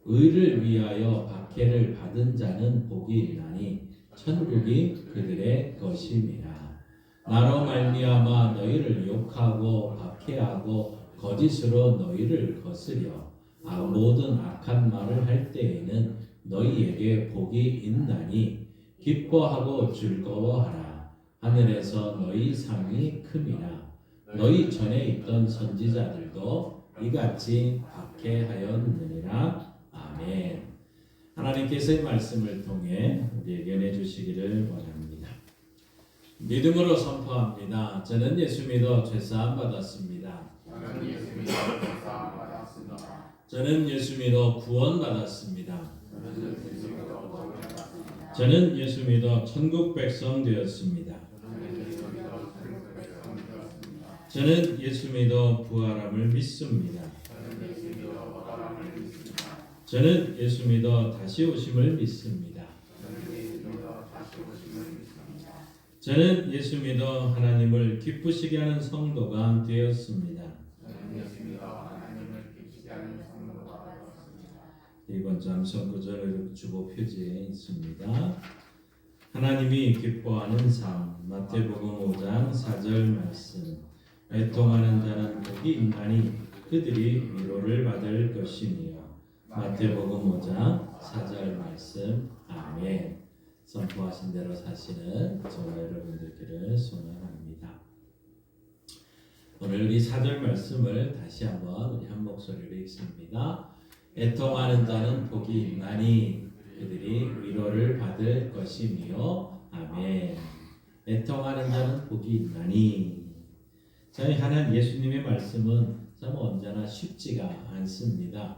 의를 위하여 박해를 받은 자는 복이 있나니 천국이 그들의 것임이라. 나로 말미암아 너희를 욕하고 박해하고 거짓으로 너희를 거스려 모든 악한 말을 할 때에는 너희에게 복이 있나니 기뻐하고 즐거워하라. 하늘에서 너희 상이 큼이라. 너희 전에 있던 선지자들도 이같이 박해하였느니라. 아멘. 하나님께서의 말씀을 통해 우리에게 내주시기를 원합니다. 믿음으로 선포합니다. 저는 예수 믿어 죄사함 받았습니다. 저는 예수 믿어 구원 받았습니다. 저는 예수 믿어 천국 백성 되었습니다. 저는 예수 믿어 부활함을 믿습니다. 저는 예수 믿어 다시 오심을 믿습니다. 저는 예수 믿어 하나님을 기쁘시게 하는 성도가 되었습니다. 이번 주 암송 구절 주보 표지에 있습니다. 하나님이 기뻐하는 삶, 마태복음 5장 4절 말씀. 애통하는 자는 복이 있나니 그들이 위로를 받을 것이니요. 마태복음 5장 4절 말씀. 아멘. 선포하신 대로 사시는 저와 여러분들께를 소원합니다. 오늘 우리 4절 말씀을 다시 한번 우리 한 목소리로 읽습니다. 애통하는 자는 복이 있나니 그들이 위로를 받을 것이며. 아멘. 애통하는 자는 복이 있나니. 저희 하나님 예수님의 말씀은 참 언제나 쉽지가 않습니다.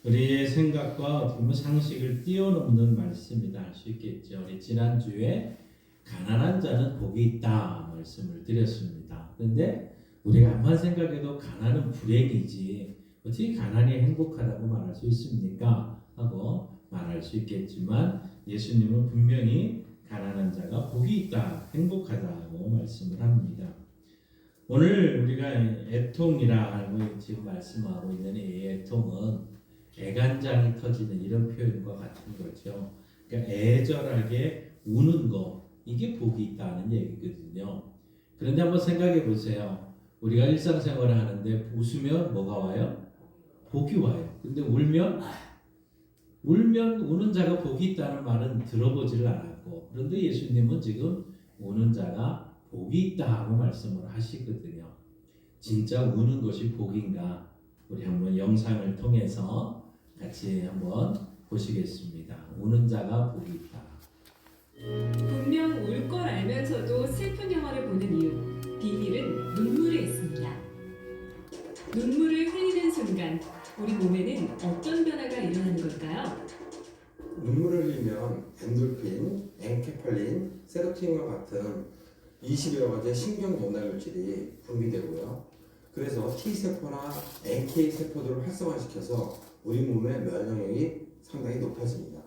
우리의 생각과 어떻게 보면 상식을 뛰어넘는 말씀이다 할 수 있겠죠. 우리 지난주에 가난한 자는 복이 있다 말씀을 드렸습니다. 그런데 우리가 암만 생각해도 가난은 불행이지 어떻게 가난이 행복하다고 말할 수 있습니까? 하고 말할 수 있겠지만 예수님은 분명히 가난한 자가 복이 있다, 행복하다고 말씀을 합니다. 오늘 우리가 애통이라고 지금 말씀하고 있는 이 애통은 애간장이 터지는 이런 표현과 같은 거죠. 그러니까 애절하게 우는 거, 이게 복이 있다는 얘기거든요. 그런데 한번 생각해 보세요. 우리가 일상생활을 하는데 웃으면 뭐가 와요? 복이 와요. 근데 울면 우는 자가 복이 있다는 말은 들어보지를 않았고, 그런데 예수님은 지금 우는 자가 복이 있다고 말씀을 하시거든요. 진짜 우는 것이 복인가? 우리 한번 영상을 통해서 같이 한번 보시겠습니다. 우는 자가 복이 있다. 분명 울 걸 알면서도 슬픈 영화를 보는 이유, 비밀은 눈물에 있습니다. 눈물을 흘리는 순간 우리 몸에는 어떤 변화가 일어나는 걸까요? 눈물을 흘리면 엔돌핀, 엔케팔린, 세로토닌과 같은 20여러 가지 신경 전달 물질이 분비되고요. 그래서 T세포나 NK세포들을 활성화시켜서 우리 몸의 면역력이 상당히 높아집니다.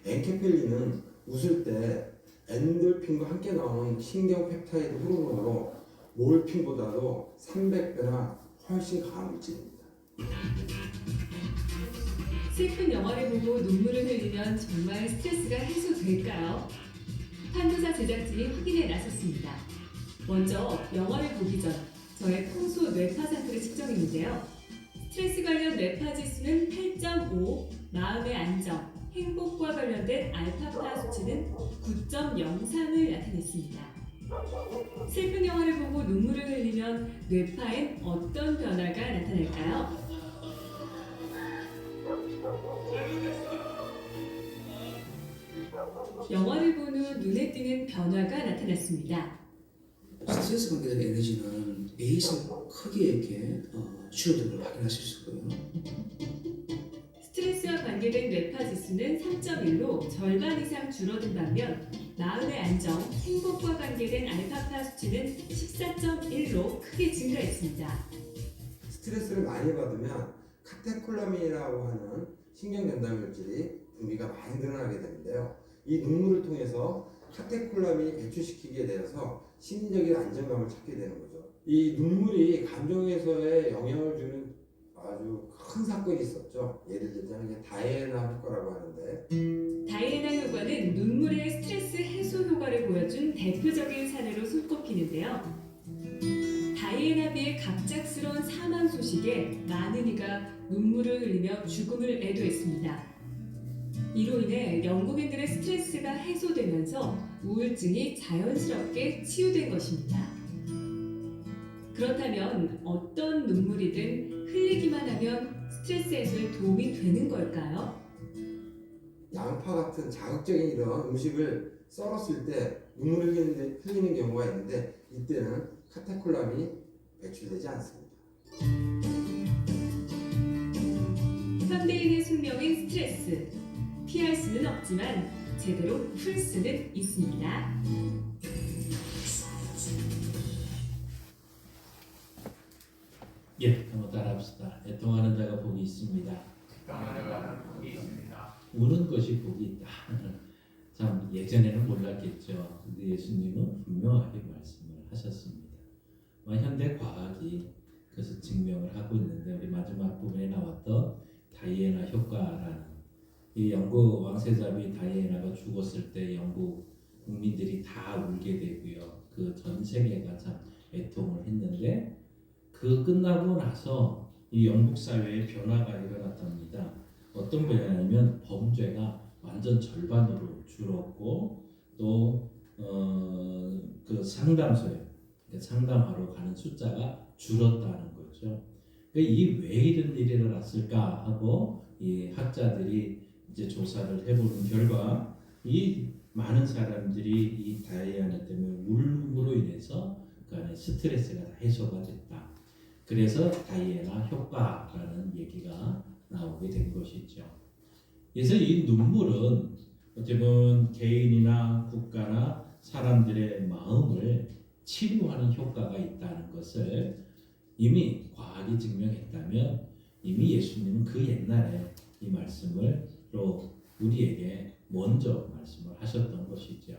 엔케팔린은 웃을 때 엔돌핀과 함께 나오는 신경 펩타이드 호르몬으로 모르핀보다도 300배나 훨씬 강한 물질입니다. 슬픈 영화를 보고 눈물을 흘리면 정말 스트레스가 해소될까요? 판도사 제작진이 확인에 나섰습니다. 먼저 영화를 보기 전 저의 평소 뇌파 상태를 측정했는데요. 스트레스 관련 뇌파 지수는 8.5, 마음의 안정, 행복과 관련된 알파파 수치는 9.03을 나타냈습니다. 슬픈 영화를 보고 눈물을 흘리면 뇌파엔 어떤 변화가 나타날까요? 영화를 본 후 눈에 띄는 변화가 나타났습니다. 스트레스 관계된 에너지는 베이스가 크게 이렇게 줄어든 걸 확인하실 수 있고요. 스트레스와 관계된 뇌파 지수는 3.1로 절반 이상 줄어든 반면 마음의 안정, 행복과 관계된 알파파 수치는 14.1로 크게 증가했습니다. 스트레스를 많이 받으면 카테콜라민이라고 하는 신경전달 물질이 분비가 많이 늘어나게 되는데요. 이 눈물을 통해서 카테콜라민이 배출시키게 되어서 심리적인 안정감을 찾게 되는 거죠. 이 눈물이 감정에서의 영향을 주는 아주 큰 사건이 있었죠. 예를 들자면 이게 다이애나 효과라고 하는데, 다이애나 효과는 눈물의 스트레스 해소 효과를 보여준 대표적인 사례로 손꼽히는데요. 다이애나 비의 갑작스러운 사망 소식에 많은 이가 눈물을 흘리며 죽음을 애도했습니다. 이로 인해 영국인들의 스트레스가 해소되면서 우울증이 자연스럽게 치유된 것입니다. 그렇다면 어떤 눈물이든 흘리기만 하면 스트레스 해소에 도움이 되는 걸까요? 양파 같은 자극적인 이런 음식을 썰었을 때 눈물을 흘리는 경우가 있는데, 이때는 카테콜라민이 배출되지 않습니다. 현대인의 숙명인 스트레스. 피할 수는 없지만 제대로 풀 수는 있습니다. 예, 한번 따라합시다. 애통하는 자가 복이 있습니다. 우는 것이 복이 있다. 참 예전에는 몰랐겠죠. 근데 예수님은 분명하게 말씀을 하셨습니다. 현대 과학이 그것을 증명을 하고 있는데, 우리 마지막 부분에 나왔던 다이애나 효과라는, 이 영국 왕세자비 다이애나가 죽었을 때 영국 국민들이 다 울게 되고요. 그 전 세계가 참 애통을 했는데, 그 끝나고 나서 이 영국 사회에 변화가 일어났답니다. 어떤 변화냐면 범죄가 완전 절반으로 줄었고, 또 그 상담소에 상담하러 가는 숫자가 줄었다는 거죠. 이 왜 이런 일이 일어났을까 하고 이 학자들이 이제 조사를 해보는 결과, 이 많은 사람들이 이 다이애나 때문에 울음으로 인해서 그 안에 스트레스가 다 해소가 됐다. 그래서 다이애나 효과라는 얘기가 나오게 된 것이죠. 그래서 이 눈물은 어떻게 보면 개인이나 국가나 사람들의 마음을 치료하는 효과가 있다는 것을 이미 과학이 증명했다면, 이미 예수님은 그 옛날에 이 말씀을 또 우리에게 먼저 말씀을 하셨던 것이죠.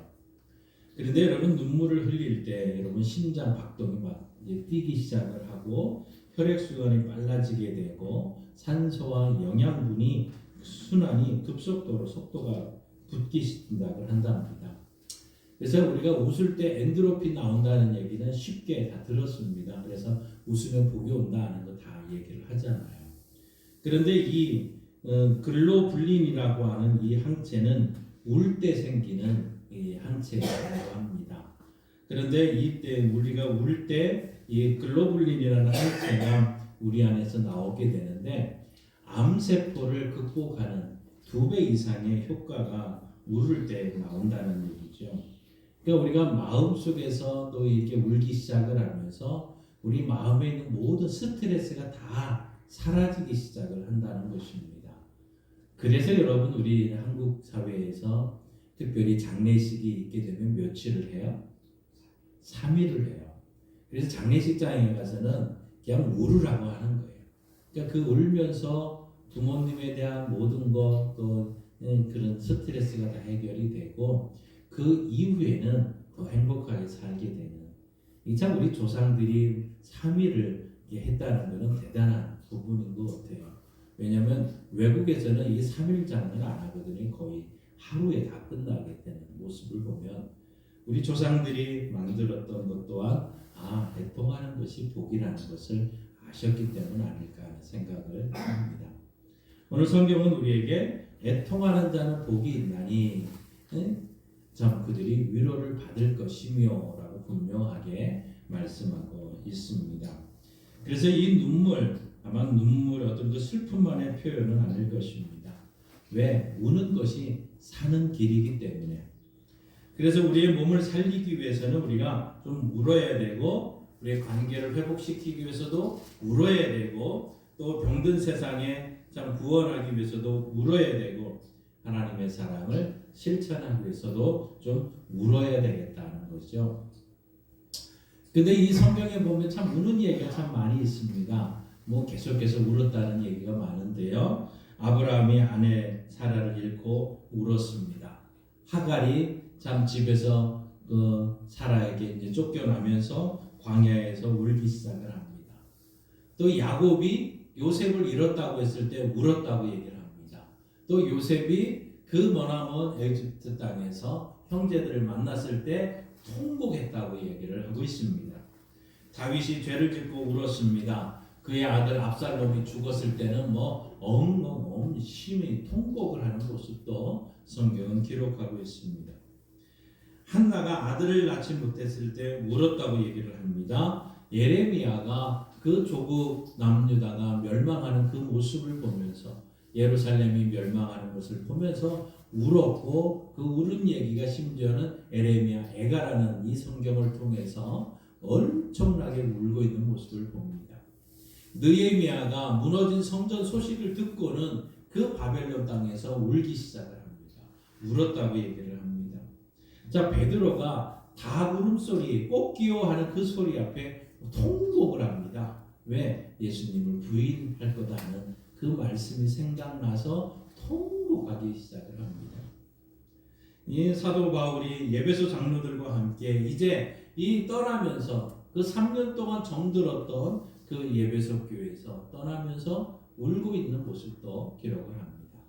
그런데 여러분, 눈물을 흘릴 때 여러분 심장 박동이 막 이제 뛰기 시작을 하고, 혈액순환이 빨라지게 되고, 산소와 영양분이 순환이 급속도로 속도가 붙기 시작을 한답니다. 그래서 우리가 웃을 때 엔도르핀 나온다는 얘기는 쉽게 다 들었습니다. 그래서 웃으면 복이 온다는 거 다 얘기를 하잖아요. 그런데 이 글로불린이라고 하는 이 항체는 울 때 생기는 이 항체라고 합니다. 그런데 이때 우리가 울 때 이 글로불린이라는 항체가 우리 안에서 나오게 되는데, 암세포를 극복하는 2배 이상의 효과가 울을 때 나온다는 얘기죠. 그러니까 우리가 마음속에서 또 이렇게 울기 시작을 하면서 우리 마음에 있는 모든 스트레스가 다 사라지기 시작을 한다는 것입니다. 그래서 여러분, 우리 한국 사회에서 특별히 장례식이 있게 되면 며칠을 해요? 3일을 해요. 그래서 장례식장에 가서는 그냥 울으라고 하는 거예요. 그러니까 그 울면서 부모님에 대한 모든 것, 또 그런 스트레스가 다 해결이 되고, 그 이후에는 더 행복하게 살게 되는, 참 우리 조상들이 3일을 했다는 것은 대단한 부분인 것 같아요. 왜냐하면 외국에서는 이 3일장을 안 하거든요. 거의 하루에 다 끝나게 되는 모습을 보면 우리 조상들이 만들었던 것 또한 애통하는 것이 복이라는 것을 아셨기 때문 아닐까 하는 생각을 합니다. 오늘 성경은 우리에게 애통하는 자는 복이 있나니 참 그들이 위로를 받을 것이며라고 분명하게 말씀하고 있습니다. 그래서 이 눈물 아마 눈물 어떤 그 슬픔만의 표현은 아닐 것입니다. 왜? 우는 것이 사는 길이기 때문에. 그래서 우리의 몸을 살리기 위해서는 우리가 좀 울어야 되고 우리의 관계를 회복시키기 위해서도 울어야 되고 또 병든 세상에 참 구원하기 위해서도 울어야 되고 하나님의 사랑을 실천하기 위해서도 좀 울어야 되겠다는 거죠. 근데 이 성경에 보면 참 우는 얘기가 참 많이 있습니다. 뭐 계속해서 울었다는 얘기가 많은데요. 아브라함이 아내 사라를 잃고 울었습니다. 하갈이 참 집에서 사라에게 이제 쫓겨나면서 광야에서 울기 시작을 합니다. 또 야곱이 요셉을 잃었다고 했을 때 울었다고 얘기를 합니다. 또 요셉이 그 머나먼 에집트 땅에서 형제들을 만났을 때 통곡했다고 얘기를 하고 있습니다. 다윗이 죄를 짓고 울었습니다. 그의 아들 압살롬이 죽었을 때는 엉엉 심히 통곡을 하는 모습도 성경은 기록하고 있습니다. 한나가 아들을 낳지 못했을 때 울었다고 얘기를 합니다. 예레미야가 그 조국 남유다가 멸망하는 그 모습을 보면서 예루살렘이 멸망하는 것을 보면서 울었고 그 우는 얘기가 심지어는 에레미야 애가라는 이 성경을 통해서 엄청나게 울고 있는 모습을 봅니다. 느헤미야가 무너진 성전 소식을 듣고는 그 바벨론 땅에서 울기 시작을 합니다. 울었다고 얘기를 합니다. 자, 베드로가 닭 울음소리, 꽃기호하는 그 소리 앞에 통곡을 합니다. 왜? 예수님을 부인할 거다 하는 그 말씀이 생각나서 통곡하기 시작을 합니다. 이 사도 바울이 에베소 장로들과 함께 이제 이 떠나면서 그 3년 동안 정들었던 그 에베소 교회에서 떠나면서 울고 있는 모습도 기록을 합니다.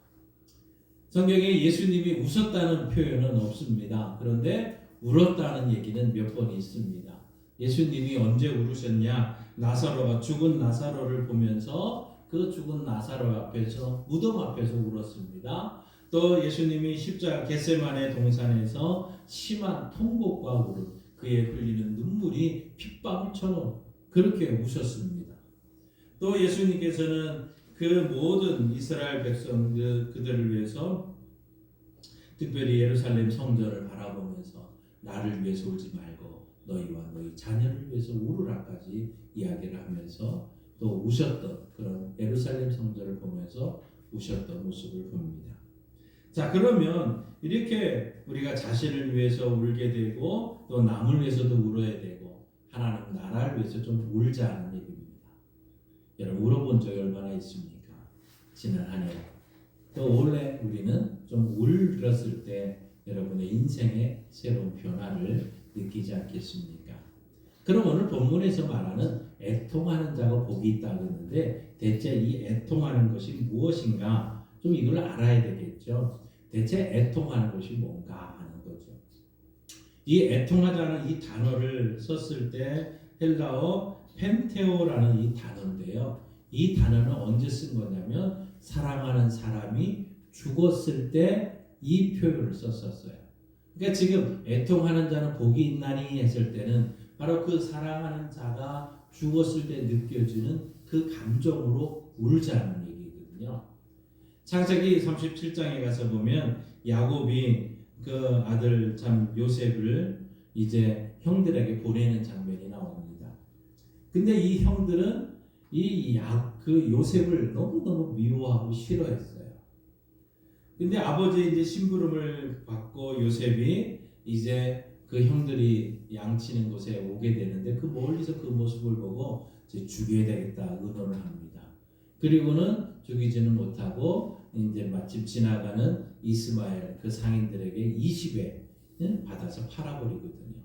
성경에 예수님이 웃었다는 표현은 없습니다. 그런데 울었다는 얘기는 몇 번 있습니다. 예수님이 언제 울으셨냐? 나사로가 죽은 나사로를 보면서 그 죽은 나사로 앞에서 무덤 앞에서 울었습니다. 또 예수님이 십자가 겟세마네 동산에서 심한 통곡과 울음, 그의 흘리는 눈물이 핏방울처럼 그렇게 우셨습니다. 또 예수님께서는 그 모든 이스라엘 백성 그들을 위해서 특별히 예루살렘 성전을 바라보면서 나를 위해서 울지 말고 너희와 너희 자녀를 위해서 울으라까지 이야기를 하면서 또 우셨던 그런 예루살렘 성전을 보면서 우셨던 모습을 봅니다. 자, 그러면 이렇게 우리가 자신을 위해서 울게 되고 또 남을 위해서도 울어야 되고 하나님 나라를 위해서 좀 울자는 얘기입니다. 여러분 울어본 적이 얼마나 있습니까? 지난 한 해. 또 올해 우리는 좀 울었을 때 여러분의 인생의 새로운 변화를 느끼지 않겠습니까? 그럼 오늘 본문에서 말하는 애통하는 자가 복이 있다고 했는데 대체 이 애통하는 것이 무엇인가 좀 이걸 알아야 되겠죠. 대체 애통하는 것이 뭔가 하는 거죠. 이 애통하자는 이 단어를 썼을 때 헬라어 펜테오라는 이 단어인데요. 이 단어는 언제 쓴 거냐면 사랑하는 사람이 죽었을 때 이 표현을 썼었어요. 그러니까 지금 애통하는 자는 복이 있나니 했을 때는 바로 그 사랑하는 자가 죽었을 때 느껴지는 그 감정으로 울자는 얘기거든요. 창세기 37장에 가서 보면 야곱이 그 아들 참 요셉을 이제 형들에게 보내는 장면이 나옵니다. 근데 이 형들은 그 요셉을 너무너무 미워하고 싫어했어요. 근데 아버지 이제 심부름을 받고 요셉이 이제 그 형들이 양치는 곳에 오게 되는데 그 멀리서 그 모습을 보고 이제 죽여야 되겠다 의논을 합니다. 그리고는 죽이지는 못하고 이제 마침 지나가는 이스마엘 그 상인들에게 20에 받아서 팔아버리거든요.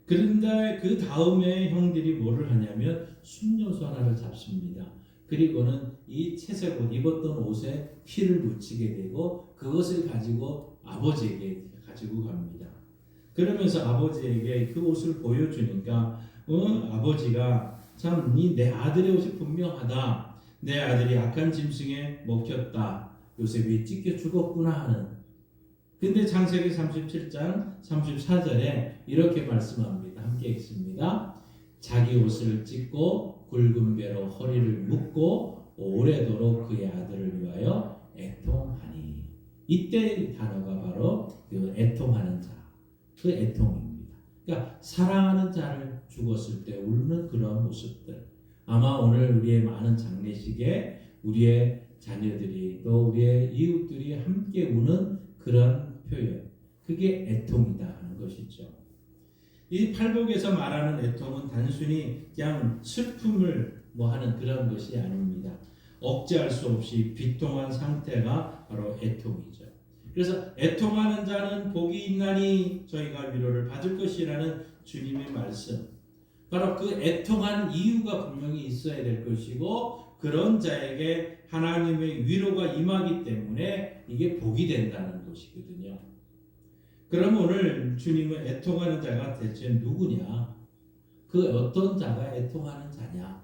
그런데 그 다음에 형들이 뭐를 하냐면 순녀소 하나를 잡습니다. 그리고는 이 채색 옷 입었던 옷에 피를 묻히게 되고 그것을 가지고 아버지에게 가지고 갑니다. 그러면서 아버지에게 그 옷을 보여주니까 아버지가 참 내 아들의 옷이 분명하다. 내 아들이 악한 짐승에 먹혔다. 요셉이 찢겨 죽었구나 하는. 근데 창세기 37장 34절에 이렇게 말씀합니다. 함께 읽습니다. 자기 옷을 찢고 굵은 배로 허리를 묶고 오래도록 그의 아들을 위하여 애통하니. 이때 단어가 바로 그 애통하는 자, 그 애통입니다. 그러니까 사랑하는 자를 죽었을 때 울는 그런 모습들. 아마 오늘 우리의 많은 장례식에 우리의 자녀들이 또 우리의 이웃들이 함께 우는 그런 표현, 그게 애통이다 하는 것이죠. 이 팔복에서 말하는 애통은 단순히 그냥 슬픔을 하는 그런 것이 아닙니다. 억제할 수 없이 비통한 상태가 바로 애통이죠. 그래서 애통하는 자는 복이 있나니 저희가 위로를 받을 것이라는 주님의 말씀. 바로 그 애통한 이유가 분명히 있어야 될 것이고 그런 자에게 하나님의 위로가 임하기 때문에 이게 복이 된다는 것이거든요. 그럼 오늘 주님은 애통하는 자가 대체 누구냐? 그 어떤 자가 애통하는 자냐?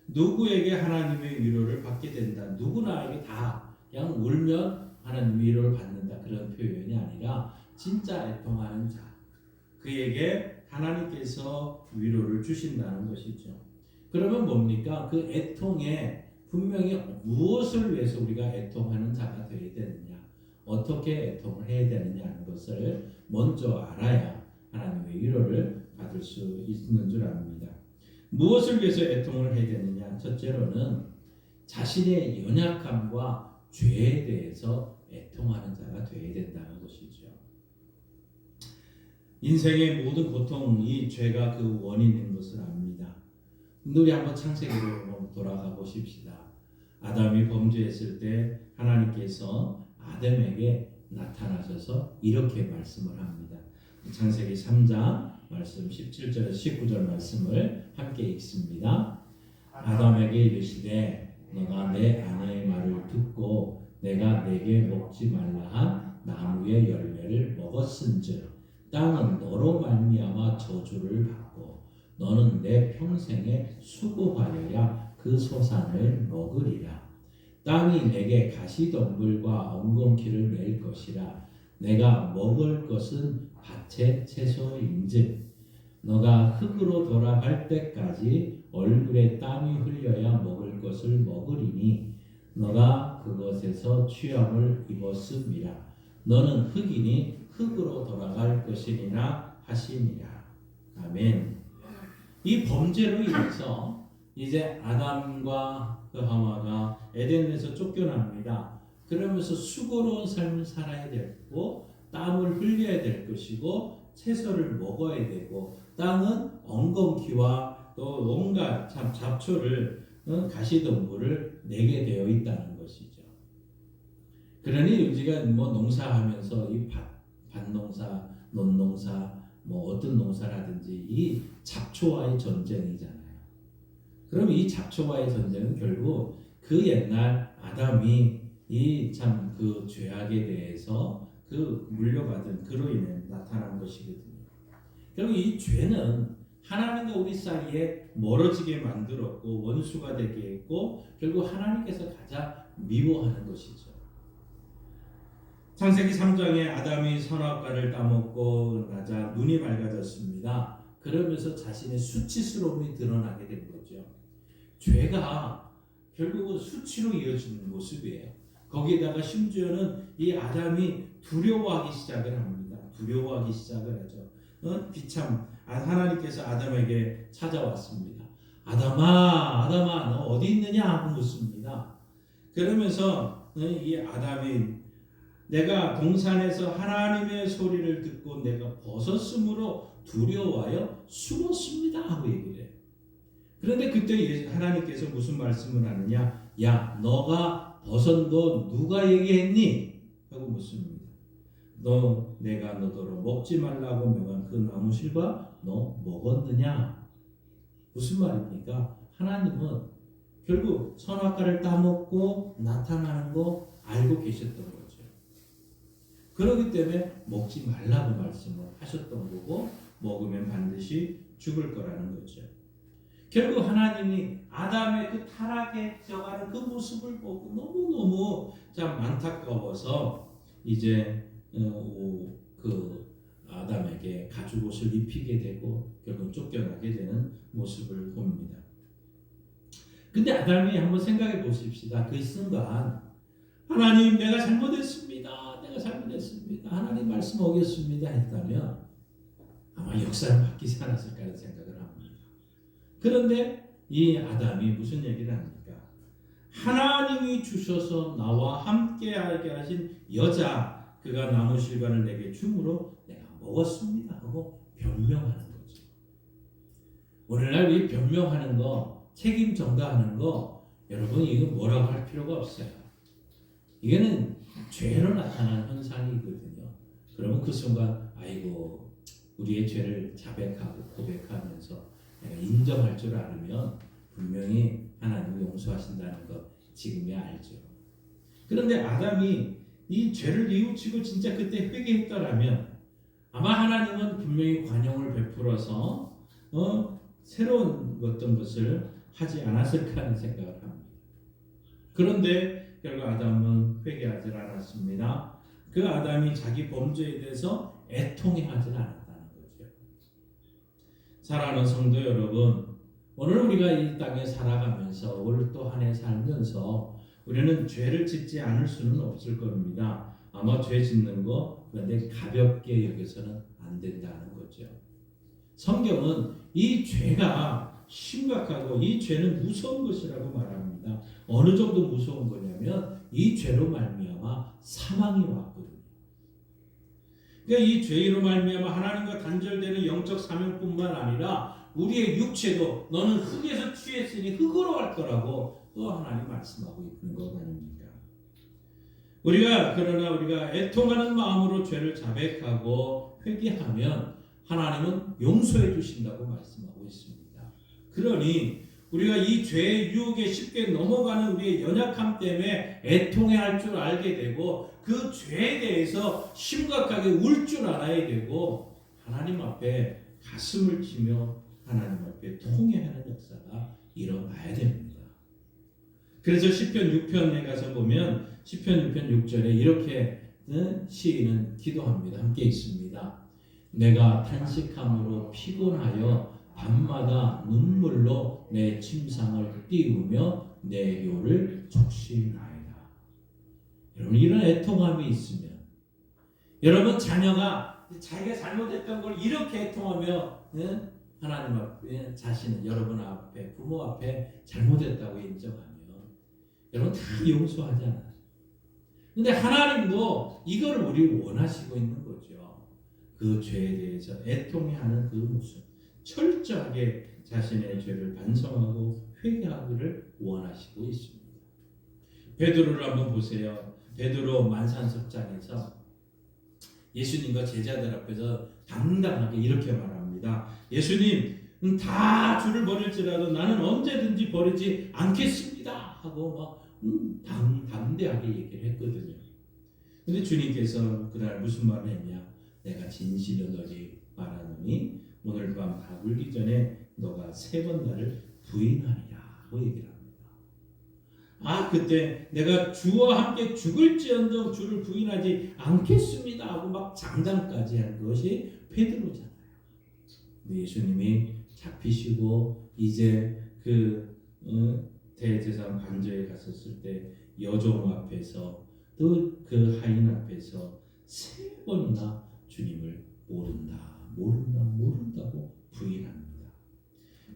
누구에게 하나님의 위로를 받게 된다. 누구나에게 다 그냥 울면 하나님 위로를 받는다. 그런 표현이 아니라 진짜 애통하는 자. 그에게 하나님께서 위로를 주신다는 것이죠. 그러면 뭡니까? 그 애통에 분명히 무엇을 위해서 우리가 애통하는 자가 되어야 되느냐, 어떻게 애통을 해야 되느냐 하는 것을 먼저 알아야 하나님의 위로를 받을 수 있는 줄 압니다. 무엇을 위해서 애통을 해야 되느냐? 첫째로는 자신의 연약함과 죄에 대해서 애통하는 자가 되어야 된다는 것이죠. 인생의 모든 고통이 죄가 그 원인인 것을 압니다. 근데 우리 한번 창세기로 한번 돌아가 보십시다. 아담이 범죄했을 때 하나님께서 아담에게 나타나셔서 이렇게 말씀을 합니다. 창세기 3장 말씀 17절에서 19절 말씀을 함께 읽습니다. 아담에게 이르시되 너가 내 아내의 말을 듣고 내가 내게 먹지 말라 한 나무의 열매를 먹었은즉 땅은 너로 말미암아 저주를 받고 너는 내 평생에 수고하여야 그 소산을 먹으리라. 땅이 내게 가시덤불과 엉겅퀴를 낼 것이라. 내가 먹을 것은 밭의 채소인즉 너가 흙으로 돌아갈 때까지 얼굴에 땀이 흘려야 먹을 것을 먹으리니 너가 그것에서 취함을 입었음이라. 너는 흙이니 흙으로 돌아갈 것이니라 하시니라. 아멘. 이 범죄로 인해서 이제 아담과 그 하와가 에덴에서 쫓겨납니다. 그러면서 수고로운 삶을 살아야 되고 땀을 흘려야 될 것이고 채소를 먹어야 되고 땅은 엉겅퀴와 또 온갖 참 잡초를 가시덤불을 내게 되어 있다는 것이죠. 그러니 우리가 농사하면서 이 밭농사, 논농사, 어떤 농사를 하든지 이 잡초와의 전쟁이잖아요. 그럼 이 잡초와의 전쟁은 결국 그 옛날 아담이 이 참 그 죄악에 대해서 그 물려받은 그로 인해 나타난 것이거든요. 결국 이 죄는 하나님과 우리 사이에 멀어지게 만들었고 원수가 되게 했고 결국 하나님께서 가장 미워하는 것이죠. 창세기 3장에 아담이 선악과를 따먹고 나자 눈이 밝아졌습니다. 그러면서 자신의 수치스러움이 드러나게 된 거죠. 죄가 결국은 수치로 이어지는 모습이에요. 거기에다가 심지어는 이 아담이 두려워하기 시작을 합니다. 두려워하기 시작을 하죠. 비참 하나님께서 아담에게 찾아왔습니다. 아담아, 아담아, 너 어디 있느냐 하고 묻습니다. 그러면서 이 아담이 내가 동산에서 하나님의 소리를 듣고 내가 벗었으므로 두려워하여 숨었습니다 하고 얘기를 해요. 그런데 그때 하나님께서 무슨 말씀을 하느냐? 야, 너가 벗은 거 누가 얘기했니? 하고 묻습니다. 내가 너더러 먹지 말라고 명한 그 나무실과 너 먹었느냐? 무슨 말입니까? 하나님은 결국 선악과를 따먹고 나타나는 거 알고 계셨던 거죠. 그렇기 때문에 먹지 말라고 말씀을 하셨던 거고 먹으면 반드시 죽을 거라는 거죠. 결국 하나님이 아담의 그 타락에 져가는 그 모습을 보고 너무너무 참 안타까워서 이제 그 아담에게 가죽옷을 입히게 되고 결국 쫓겨나게 되는 모습을 봅니다. 근데 아담이 한번 생각해 보십시다. 그 순간 하나님 내가 잘못했습니다. 내가 잘못했습니다. 하나님 말씀 어겼습니다 했다면 아마 역사는 바뀌지 않았을까 하는 생각을 합니다. 그런데 이 아담이 무슨 얘기를 합니까? 하나님이 주셔서 나와 함께하게 하신 여자 그가 나무 실과를 내게 줌으로 내가 먹었습니다 하고 변명하는 거죠. 오늘날 이 변명하는 거, 책임 전가하는 거 여러분 이거 뭐라고 할 필요가 없어요. 이거는 죄로 나타나는 현상이거든요. 그러면 그 순간 아이고 우리의 죄를 자백하고 고백하면서 내가 인정할 줄 알으면 분명히 하나님이 용서하신다는 거 지금이 알죠. 그런데 아담이 이 죄를 뉘우치고 진짜 그때 회개했더라면 아마 하나님은 분명히 관용을 베풀어서 새로운 어떤 것을 하지 않았을까 하는 생각을 합니다. 그런데 결국 아담은 회개하지 않았습니다. 그 아담이 자기 범죄에 대해서 애통해하지 않았다는 거죠. 사랑하는 성도 여러분, 오늘 우리가 이 땅에 살아가면서 올 또 한 해 살면서 우리는 죄를 짓지 않을 수는 없을 겁니다. 아마 죄 짓는 거 그런데 가볍게 여기서는 안 된다는 거죠. 성경은 이 죄가 심각하고 이 죄는 무서운 것이라고 말합니다. 어느 정도 무서운 거냐면 이 죄로 말미암아 사망이 왔거든요. 그러니까 이 죄로 말미암아 하나님과 단절되는 영적 사명뿐만 아니라 우리의 육체도 너는 흙에서 취했으니 흙으로 할 거라고 또 하나님 말씀하고 있는 것 아닙니까? 그러나 우리가 애통하는 마음으로 죄를 자백하고 회개하면 하나님은 용서해 주신다고 말씀하고 있습니다. 그러니 우리가 이 죄의 유혹에 쉽게 넘어가는 우리의 연약함 때문에 애통해 할 줄 알게 되고 그 죄에 대해서 심각하게 울 줄 알아야 되고 하나님 앞에 가슴을 치며 하나님 앞에 통회하는 역사가 일어나야 됩니다. 그래서 시편 6편에 가서 보면 시편 6편 6절에 이렇게 시인은 기도합니다. 함께 있습니다. 내가 탄식함으로 피곤하여 밤마다 눈물로 내 침상을 띄우며 내 혀를 적시나이다. 여러분 이런 애통함이 있으면 여러분 자녀가 자기가 잘못했던 걸 이렇게 애통하며 하나님 앞에 자신은 여러분 앞에 부모 앞에 잘못했다고 인정하면 여러분 다 용서하잖아요. 근데 하나님도 이걸 우리 원하시고 있는 거죠. 그 죄에 대해서 애통해하는 그 모습 철저하게 자신의 죄를 반성하고 회개하기를 원하시고 있습니다. 베드로를 한번 보세요. 베드로 만산석장에서 예수님과 제자들 앞에서 당당하게 이렇게 말합니다. 예수님 다 주를 버릴지라도 나는 언제든지 버리지 않겠습니다 하고 막 담대하게 얘기를 했거든요. 근데 주님께서 그날 무슨 말을 했냐? 내가 진실로 너희 말하노니 오늘 밤 다 울기 전에 너가 3번 나를 부인하리라고 얘기를 합니다. 그때 내가 주와 함께 죽을지언정 주를 부인하지 않겠습니다 하고 막 장담까지 한 것이 베드로잖아요. 예수님이 잡히시고 이제 그 대제사장 관저에 갔었을 때 여종 앞에서 또 그 하인 앞에서 3번이나 주님을 모른다고 부인합니다.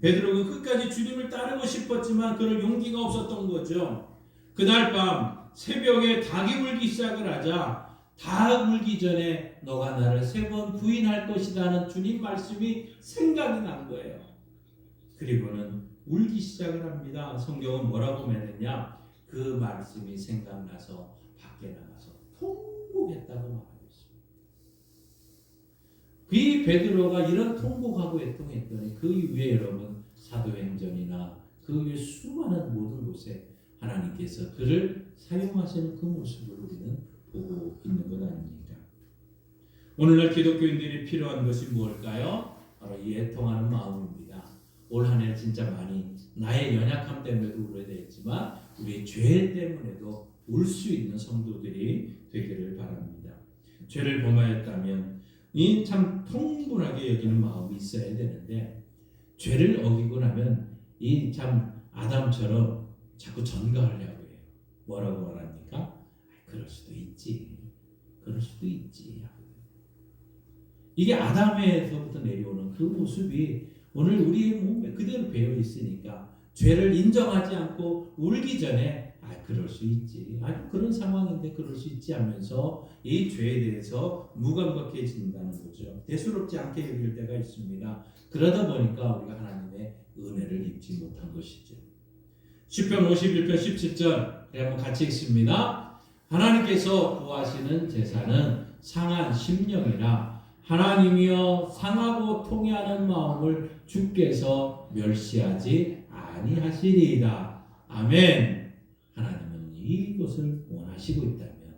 베드로는 끝까지 주님을 따르고 싶었지만 그럴 용기가 없었던 거죠. 그날 밤 새벽에 닭이 울기 시작을 하자 닭 울기 전에 너가 나를 3번 부인할 것이라는 주님 말씀이 생각이 난 거예요. 그리고는 울기 시작을 합니다. 성경은 뭐라고 말했냐? 그 말씀이 생각나서 밖에 나가서 통곡했다고 말하고 있습니다. 그 베드로가 이런 통곡하고 애통했더니 그 이후에 여러분 사도행전이나 그 이후에 수많은 모든 곳에 하나님께서 그를 사용하시는 그 모습을 우리는 보고 있는 것 아닙니까? 오늘날 기독교인들이 필요한 것이 무엇일까요? 바로 이 애통하는 마음입니다. 올 한 해 진짜 많이 나의 연약함 때문에도 울어야 되겠지만 우리의 죄 때문에도 울 수 있는 성도들이 되기를 바랍니다. 죄를 범하였다면 이 참 통분하게 여기는 마음이 있어야 되는데 죄를 어기고 나면 이 참 아담처럼 자꾸 전가하려고 해요. 뭐라고 말합니까? 그럴 수도 있지. 그럴 수도 있지. 이게 아담에서부터 내려오는 그 모습이 오늘 우리의 몸에 그대로 배어 있으니까 죄를 인정하지 않고 울기 전에 그럴 수 있지. 그런 상황인데 그럴 수 있지 하면서 이 죄에 대해서 무감각해진다는 거죠. 대수롭지 않게 여길 때가 있습니다. 그러다 보니까 우리가 하나님의 은혜를 입지 못한 것이죠. 시편 51편 17절 한번 같이 읽습니다. 하나님께서 구하시는 제사는 상한 심령이라 하나님이여 상하고 통회하는 마음을 주께서 멸시하지 아니하시리이다. 아멘. 하나님은 이것을 원하시고 있다면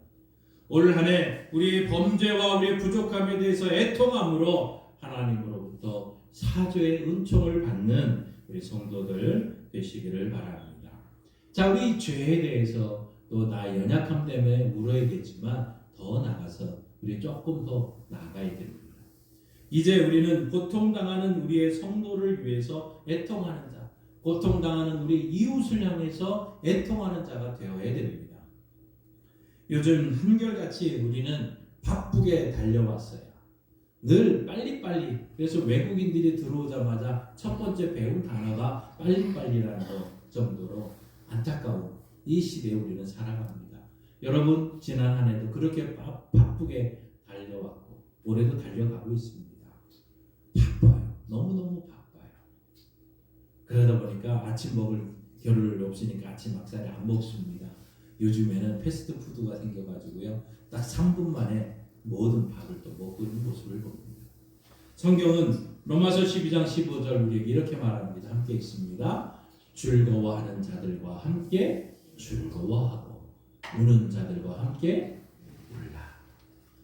올 한 해 우리의 범죄와 우리의 부족함에 대해서 애통함으로 하나님으로부터 사죄의 은총을 받는 우리 성도들 되시기를 바랍니다. 자, 우리 죄에 대해서 또 나의 연약함 때문에 물어야겠지만 더 나가서 우리 조금 더 나아가야 됩니다. 이제 우리는 고통당하는 우리의 성도를 위해서 애통하는 자, 고통당하는 우리 이웃을 향해서 애통하는 자가 되어야 됩니다. 요즘 한결같이 우리는 바쁘게 달려왔어요. 늘 빨리빨리. 그래서 외국인들이 들어오자마자 첫 번째 배운 단어가 빨리빨리라는 것 정도로 안타까운 이 시대에 우리는 살아갑니다. 여러분 지난 한 해도 그렇게 바쁘게 달려왔고 올해도 달려가고 있습니다. 바빠요. 너무너무 바빠요. 그러다 보니까 아침 먹을 겨를 없으니까 아침 막사를 안 먹습니다. 요즘에는 패스트푸드가 생겨가지고요. 딱 3분 만에 모든 밥을 또 먹고 있는 모습을 봅니다. 성경은 로마서 12장 15절 우리에게 이렇게 말합니다. 함께 읽습니다. 즐거워하는 자들과 함께 즐거워하고 우는 자들과 함께 울라.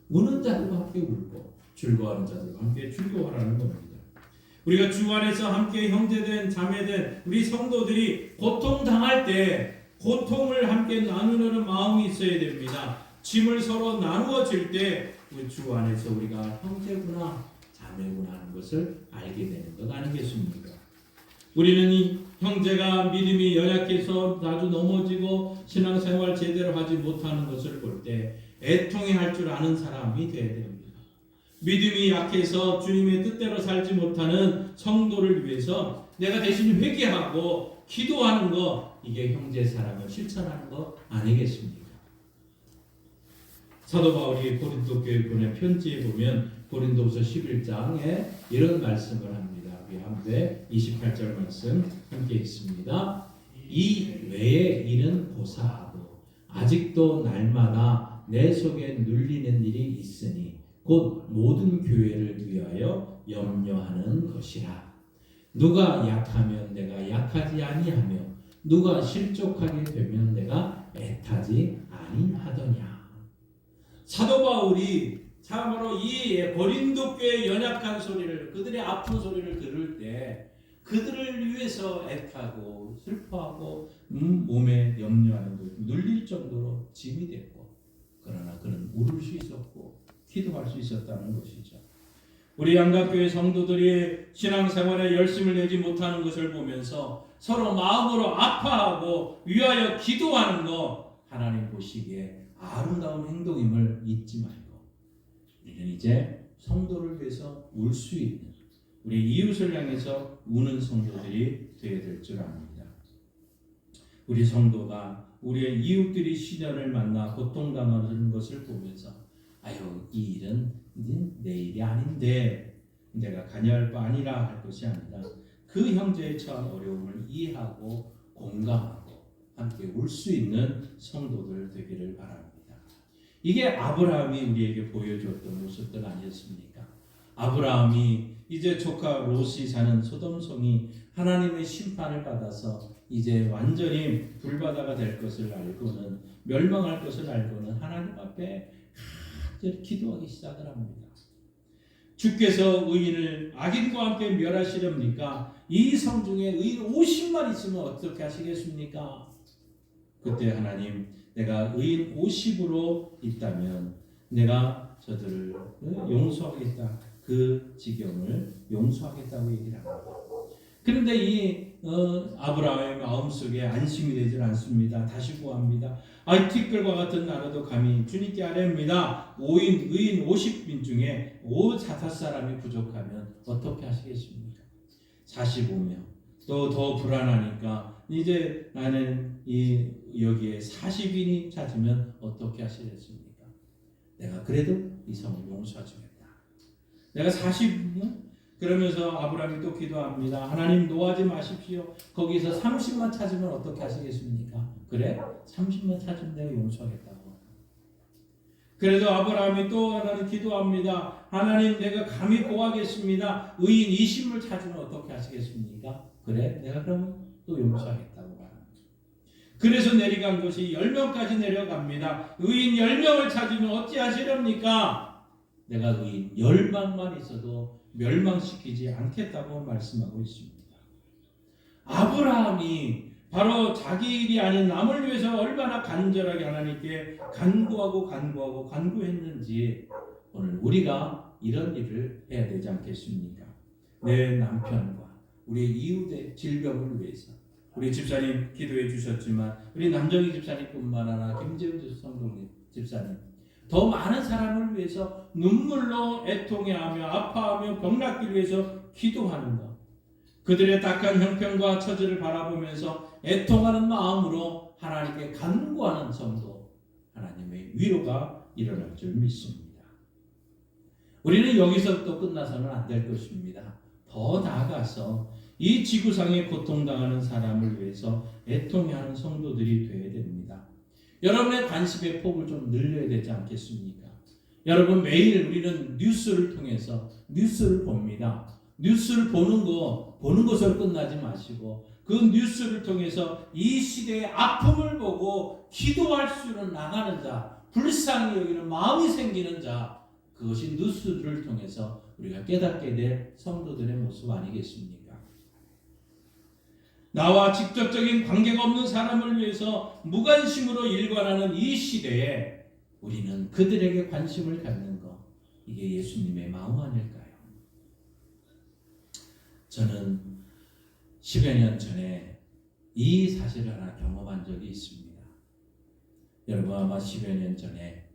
우는 자들과 함께 울고 즐거워하는 자들과 함께 즐거워하라는 겁니다. 우리가 주 안에서 함께 형제된 자매된 우리 성도들이 고통당할 때 고통을 함께 나누는 마음이 있어야 됩니다. 짐을 서로 나누어질 때 주 안에서 우리가 형제구나 자매구나 하는 것을 알게 되는 것 아니겠습니까? 우리는 이 형제가 믿음이 연약해서 자주 넘어지고 신앙생활 제대로 하지 못하는 것을 볼 때 애통해 할 줄 아는 사람이 되어야 됩니다. 믿음이 약해서 주님의 뜻대로 살지 못하는 성도를 위해서 내가 대신 회개하고 기도하는 것, 이게 형제 사랑을 실천하는 것 아니겠습니까? 사도 바울이 고린도 교회 보낸 편지에 보면 고린도후서 11장에 이런 말씀을 합니다. 우리 함께 28절 말씀 함께 읽습니다. 이 외의 일은 고사하고 아직도 날마다 내 속에 눌리는 일이 있으니 곧 모든 교회를 위하여 염려하는 것이라. 누가 약하면 내가 약하지 아니하며 누가 실족하게 되면 내가 애타지 아니하더냐. 사도 바울이 참으로 이 고린도 교회의 연약한 소리를, 그들의 아픈 소리를 들을 때 그들을 위해서 애타고 슬퍼하고 몸에 염려하는 것, 눌릴 정도로 짐이 됐고, 그러나 그는 울을 수 있었고 기도할 수 있었다는 것이죠. 우리 양각교회 성도들이 신앙생활에 열심을 내지 못하는 것을 보면서 서로 마음으로 아파하고 위하여 기도하는 것, 하나님 보시기에 아름다운 행동임을 잊지 말고 우리는 이제 성도를 위해서 울 수 있는, 우리 이웃을 향해서 우는 성도들이 되어야 될 줄 압니다. 우리 성도가 우리의 이웃들이 시련을 만나 고통당하는 것을 보면서 아유, 이 일은 내 일이 아닌데 내가 관여할 바 아니라 할 것이 아니라 그 형제의 처한 어려움을 이해하고 공감하고 함께 울 수 있는 성도들 되기를 바랍니다. 이게 아브라함이 우리에게 보여주었던 모습들 아니었습니까? 아브라함이 이제 조카 롯이 사는 소돔성이 하나님의 심판을 받아서 이제 완전히 불바다가 될 것을 알고는, 멸망할 것을 알고는 하나님 앞에 간절히 기도하기 시작을 합니다. 주께서 의인을 악인과 함께 멸하시렵니까? 이 성 중에 의인 50만 있으면 어떻게 하시겠습니까? 그때 하나님, 내가 의인 50으로 있다면 내가 저들을 용서하겠다. 그 지경을 용서하겠다고 얘기를 합니다. 그런데 이 아브라함의 마음속에 안심이 되질 않습니다. 다시 구합니다. 티끌과 같은 나라도 감히 주님께 아뢰옵니다. 의인 50인 중에 5사람이 부족하면 어떻게 하시겠습니까? 45명. 또 더 불안하니까 이제 나는 여기에 40인이 찾으면 어떻게 하시겠습니까? 내가 그래도 이 성을 용서하주겠다. 내가 40명? 그러면서 아브라함이 또 기도합니다. 하나님 노하지 마십시오. 거기서 30만 찾으면 어떻게 하시겠습니까? 그래? 30만 찾으면 내가 용서하겠다고. 그래서 아브라함이 또 하나님 기도합니다. 하나님 내가 감히 고하겠습니다. 의인 20을 찾으면 어떻게 하시겠습니까? 그래? 내가 그러면 또 용서하겠다고 말합니다. 그래서 내려간 것이 10명까지 내려갑니다. 의인 10명을 찾으면 어찌하시렵니까? 내가 의인 10명만 있어도 멸망시키지 않겠다고 말씀하고 있습니다. 아브라함이 바로 자기 일이 아닌 남을 위해서 얼마나 간절하게 하나님께 간구했는지 오늘 우리가 이런 일을 해야 되지 않겠습니까? 내 남편과 우리 이웃의 질병을 위해서 우리 집사님 기도해 주셨지만 우리 남정희 집사님뿐만 아니라 김재훈 성도님 집사님 더 많은 사람을 위해서 눈물로 애통해하며 아파하며 병낫기 위해서 기도하는 것. 그들의 딱한 형편과 처지를 바라보면서 애통하는 마음으로 하나님께 간구하는 성도, 하나님의 위로가 일어날 줄 믿습니다. 우리는 여기서 또 끝나서는 안 될 것입니다. 더 나아가서 이 지구상에 고통당하는 사람을 위해서 애통해하는 성도들이 되어야 됩니다. 여러분의 관심의 폭을 좀 늘려야 되지 않겠습니까? 여러분 매일 우리는 뉴스를 통해서 뉴스를 봅니다. 뉴스를 보는 것으로 끝나지 마시고 그 뉴스를 통해서 이 시대의 아픔을 보고 기도할 수는 나가는 자, 불쌍히 여기는 마음이 생기는 자, 그것이 뉴스를 통해서 우리가 깨닫게 될 성도들의 모습 아니겠습니까? 나와 직접적인 관계가 없는 사람을 위해서 무관심으로 일관하는 이 시대에 우리는 그들에게 관심을 갖는 것, 이게 예수님의 마음 아닐까요? 저는 10여 년 전에 이 사실을 하나 경험한 적이 있습니다. 여러분 아마 10여 년 전에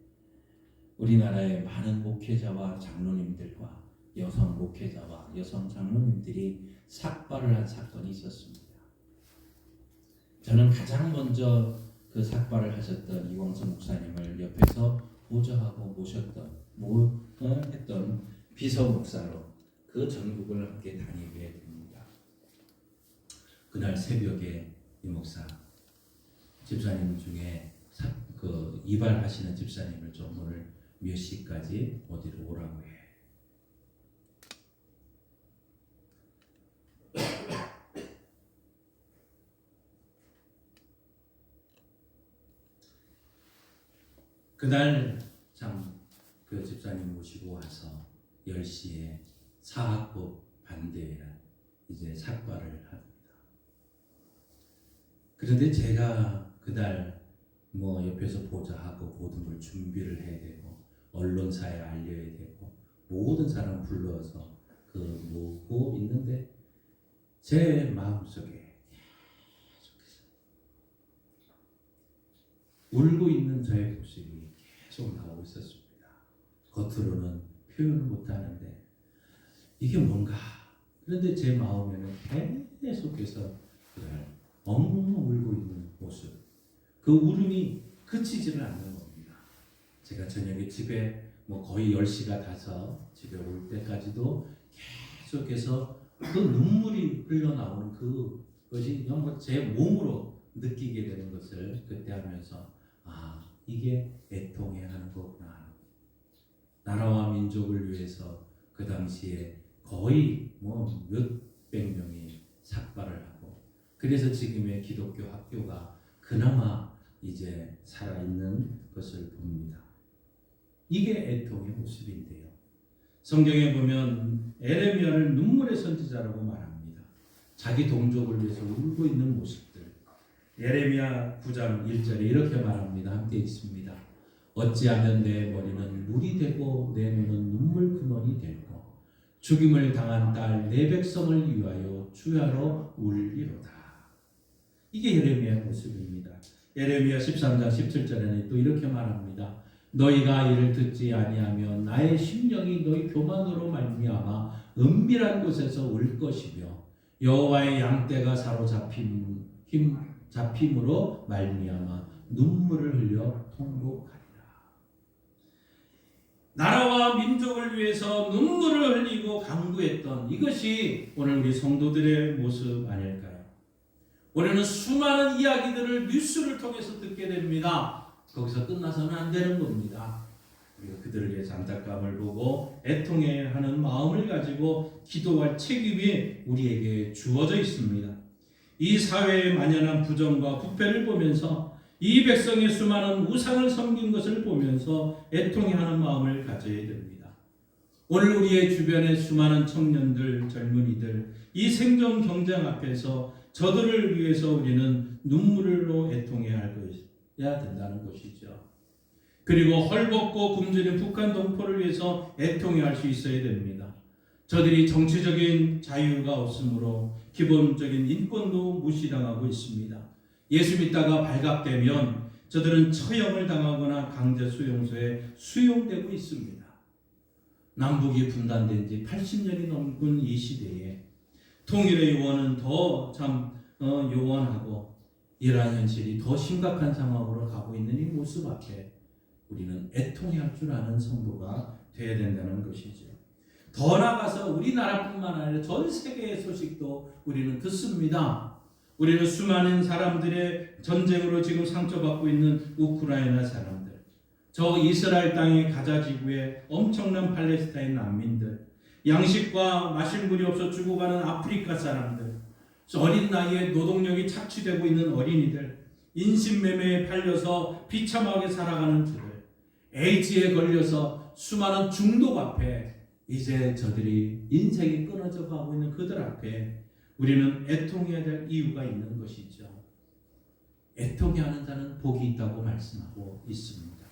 우리나라의 많은 목회자와 장로님들과 여성 목회자와 여성 장로님들이 삭발을 한 사건이 있었습니다. 저는 가장 먼저 그 삭발을 하셨던 이광수 목사님을 옆에서 보좌하고 했던 비서 목사로 그 전국을 함께 다니게 됩니다. 그날 새벽에 이 목사 집사님 중에 이발하시는 집사님을 좀 오늘 몇 시까지 어디로 오라고 해. 그날 그 집사님 모시고 와서 10시에 사학법 반대에 이제 삭발을 합니다. 그런데 제가 그날 옆에서 보좌하고 모든 걸 준비를 해야 되고 언론사에 알려야 되고 모든 사람 불러서 모으고 있는데 제 마음속에 계속해서 울고 있는 저의 모습이 계속 나오고 있었습니다. 겉으로는 표현을 못하는데 이게 뭔가. 그런데 제 마음에는 계속해서 엉엉 울고 있는 모습, 그 울음이 그치지를 않는 겁니다. 제가 저녁에 집에 거의 10시가 돼서 집에 올 때까지도 계속해서 그 눈물이 흘러나오는 그것이 정말 제 몸으로 느끼게 되는 것을 그때 하면서 이게 애통해야 하는 거구나. 나라와 민족을 위해서 그 당시에 거의 몇백 명이 삭발을 하고 그래서 지금의 기독교 학교가 그나마 이제 살아있는 것을 봅니다. 이게 애통의 모습인데요. 성경에 보면 에레미야를 눈물의 선지자라고 말합니다. 자기 동족을 위해서 울고 있는 모습들. 예레미야 9장 1절에 이렇게 말합니다. 함께 있습니다. 어찌하면 내 머리는 물이 되고 내 눈은 눈물 근원이 되고 죽임을 당한 딸 내 백성을 위하여 주야로 울리로다. 이게 예레미야의 모습입니다. 예레미야 13장 17절에는 또 이렇게 말합니다. 너희가 이를 듣지 아니하면 나의 심령이 너희 교만으로 말미암아 은밀한 곳에서 울 것이며 여호와의 양떼가 잡힘으로 말미암아 눈물을 흘려 통곡하리라. 나라와 민족을 위해서 눈물을 흘리고 간구했던 이것이 오늘 우리 성도들의 모습 아닐까요? 우리는 수많은 이야기들을 뉴스를 통해서 듣게 됩니다. 거기서 끝나서는 안 되는 겁니다. 우리가 그들을 위해서 안타까움을 보고 애통해야 하는 마음을 가지고 기도할 책임이 우리에게 주어져 있습니다. 이 사회의 만연한 부정과 부패를 보면서 이 백성의 수많은 우상을 섬긴 것을 보면서 애통해하는 마음을 가져야 됩니다. 오늘 우리의 주변의 수많은 청년들, 젊은이들 이 생존 경쟁 앞에서 저들을 위해서 우리는 눈물로 애통해야 된다는 것이죠. 그리고 헐벗고 굶주린 북한 동포를 위해서 애통해야 할 수 있어야 됩니다. 저들이 정치적인 자유가 없으므로 기본적인 인권도 무시당하고 있습니다. 예수 믿다가 발각되면 저들은 처형을 당하거나 강제 수용소에 수용되고 있습니다. 남북이 분단된 지 80년이 넘은 이 시대에 통일의 요원은 더 요원하고 이러한 현실이 더 심각한 상황으로 가고 있는 이 모습 앞에 우리는 애통해야 할 줄 아는 성도가 되어야 된다는 것이죠. 더 나아가서 우리나라뿐만 아니라 전 세계의 소식도 우리는 듣습니다. 우리는 수많은 사람들의 전쟁으로 지금 상처받고 있는 우크라이나 사람들, 저 이스라엘 땅의 가자 지구의 엄청난 팔레스타인 난민들, 양식과 마실 물이 없어 죽어가는 아프리카 사람들, 어린 나이에 노동력이 착취되고 있는 어린이들, 인신매매에 팔려서 비참하게 살아가는 그들, 에이즈에 걸려서 수많은 중독 앞에 이제 저들이 인생이 끊어져 가고 있는 그들 앞에 우리는 애통해야 될 이유가 있는 것이죠. 애통해야 하는 자는 복이 있다고 말씀하고 있습니다.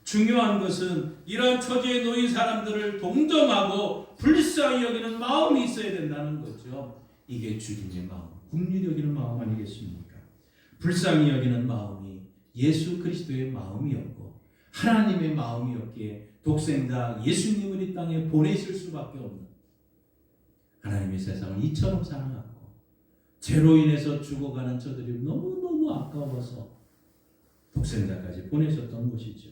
중요한 것은 이러한 처지에 놓인 사람들을 동정하고 불쌍히 여기는 마음이 있어야 된다는 거죠. 이게 주님의 마음, 긍휼히 여기는 마음 아니겠습니까? 불쌍히 여기는 마음이 예수 그리스도의 마음이었고 하나님의 마음이었기에 독생자 예수님을 이 땅에 보내실 수밖에 없는, 하나님의 세상을 이처럼 사랑하고 죄로 인해서 죽어가는 저들이 너무너무 아까워서 독생자까지 보내셨던 것이죠.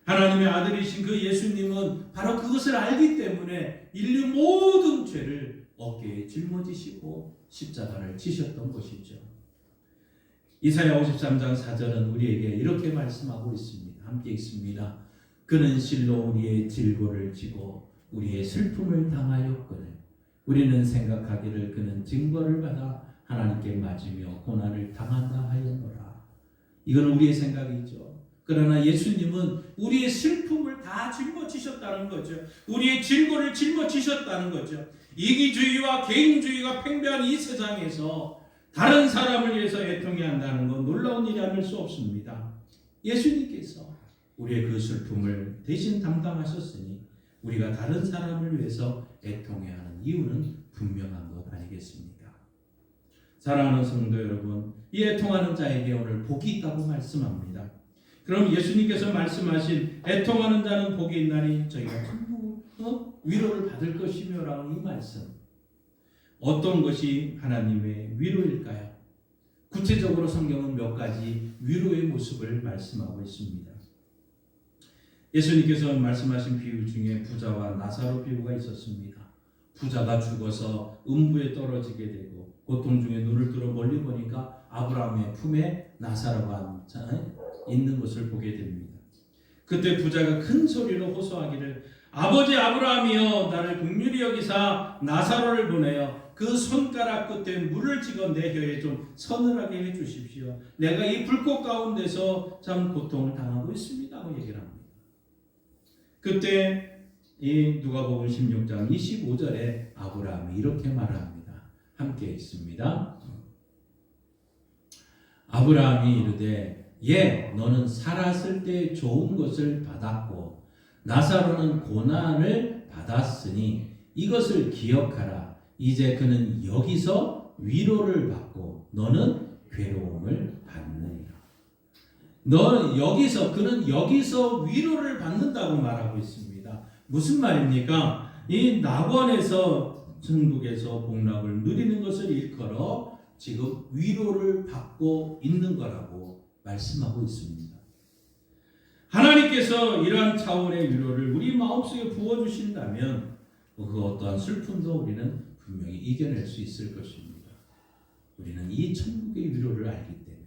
하나님의 아들이신 그 예수님은 바로 그것을 알기 때문에 인류 모든 죄를 어깨에 짊어지시고 십자가를 지셨던 것이죠. 이사야 53장 4절은 우리에게 이렇게 말씀하고 있습니다. 함께 있습니다. 그는 실로 우리의 질고를 지고 우리의 슬픔을 당하였거늘 우리는 생각하기를 그는 징벌을 받아 하나님께 맞으며 고난을 당한다 하였노라. 이건 우리의 생각이죠. 그러나 예수님은 우리의 슬픔을 다 짊어지셨다는 거죠. 우리의 질고를 짊어지셨다는 거죠. 이기주의와 개인주의가 팽배한 이 세상에서 다른 사람을 위해서 애통해야 한다는 건 놀라운 일이 아닐 수 없습니다. 예수님께서 우리의 그 슬픔을 대신 담당하셨으니 우리가 다른 사람을 위해서 애통해야 하는 이유는 분명한 것 아니겠습니까? 사랑하는 성도 여러분, 이 애통하는 자에게 오늘 복이 있다고 말씀합니다. 그럼 예수님께서 말씀하신 애통하는 자는 복이 있나니 저희가 전부 위로를 받을 것이며 라는 이 말씀, 어떤 것이 하나님의 위로일까요? 구체적으로 성경은 몇 가지 위로의 모습을 말씀하고 있습니다. 예수님께서 말씀하신 비유 중에 부자와 나사로 비유가 있었습니다. 부자가 죽어서 음부에 떨어지게 되고 고통 중에 눈을 뜨러 멀리 보니까 아브라함의 품에 나사로가 있는 것을 보게 됩니다. 그때 부자가 큰 소리로 호소하기를 아버지 아브라함이여 나를 긍휼히 여기사 나사로를 보내어 그 손가락 끝에 물을 찍어 내 혀에 좀 서늘하게 해주십시오. 내가 이 불꽃 가운데서 참 고통을 당하고 있습니다 하고 얘기를 합니다. 그때 이 누가복음 16장 25절에 아브라함이 이렇게 말합니다. 함께 있습니다. 아브라함이 이르되 너는 살았을 때 좋은 것을 받았고 나사로는 고난을 받았으니 이것을 기억하라. 이제 그는 여기서 위로를 받고 너는 괴로움을 받느니라. 그는 여기서 위로를 받는다고 말하고 있습니다. 무슨 말입니까? 이 낙원에서 천국에서 복락을 누리는 것을 일컬어 지금 위로를 받고 있는 거라고 말씀하고 있습니다. 하나님께서 이러한 차원의 위로를 우리 마음속에 부어주신다면 그 어떠한 슬픔도 우리는 분명히 이겨낼 수 있을 것입니다. 우리는 이 천국의 위로를 알기 때문에.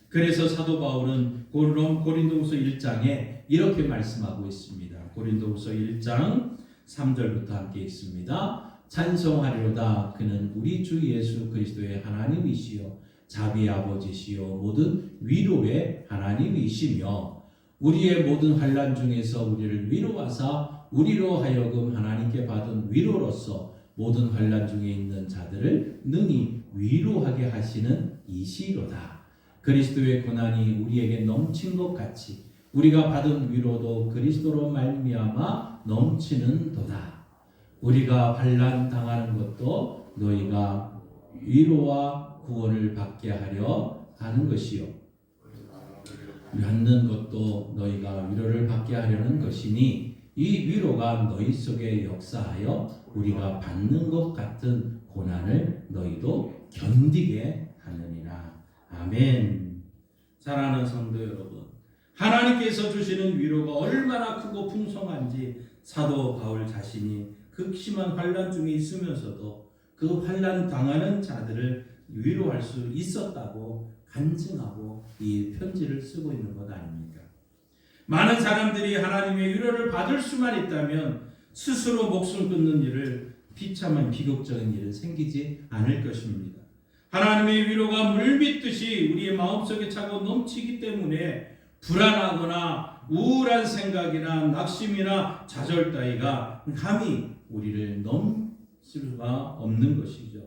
그래서 사도 바울은 고린도후서 1장에 이렇게 말씀하고 있습니다. 고린도후서 1장 3절부터 함께 읽습니다. 찬송하리로다. 그는 우리 주 예수 그리스도의 하나님이시요 자비의 아버지시요 모든 위로의 하나님이시며 우리의 모든 환난 중에서 우리를 위로하사 우리로 하여금 하나님께 받은 위로로서 모든 환난 중에 있는 자들을 능히 위로하게 하시는 이시로다. 그리스도의 고난이 우리에게 넘친 것 같이 우리가 받은 위로도 그리스도로 말미암아 넘치는 도다. 우리가 환난 당하는 것도 너희가 위로와 구원을 받게 하려 하는 것이요 받는 것도 너희가 위로를 받게 하려는 것이니 이 위로가 너희 속에 역사하여 우리가 받는 것 같은 고난을 너희도 견디게 하느니라. 아멘. 사랑하는 성도 여러분, 하나님께서 주시는 위로가 얼마나 크고 풍성한지 사도 바울 자신이 극심한 환난 중에 있으면서도 그 환난 당하는 자들을 위로할 수 있었다고 간증하고 이 편지를 쓰고 있는 것 아닙니까? 많은 사람들이 하나님의 위로를 받을 수만 있다면 스스로 목숨 끊는 일을 비참한 비극적인 일은 생기지 않을 것입니다. 하나님의 위로가 물밀듯이 우리의 마음속에 차고 넘치기 때문에 불안하거나 우울한 생각이나 낙심이나 좌절 따위가 감히 우리를 넘을 수가 없는 것이죠.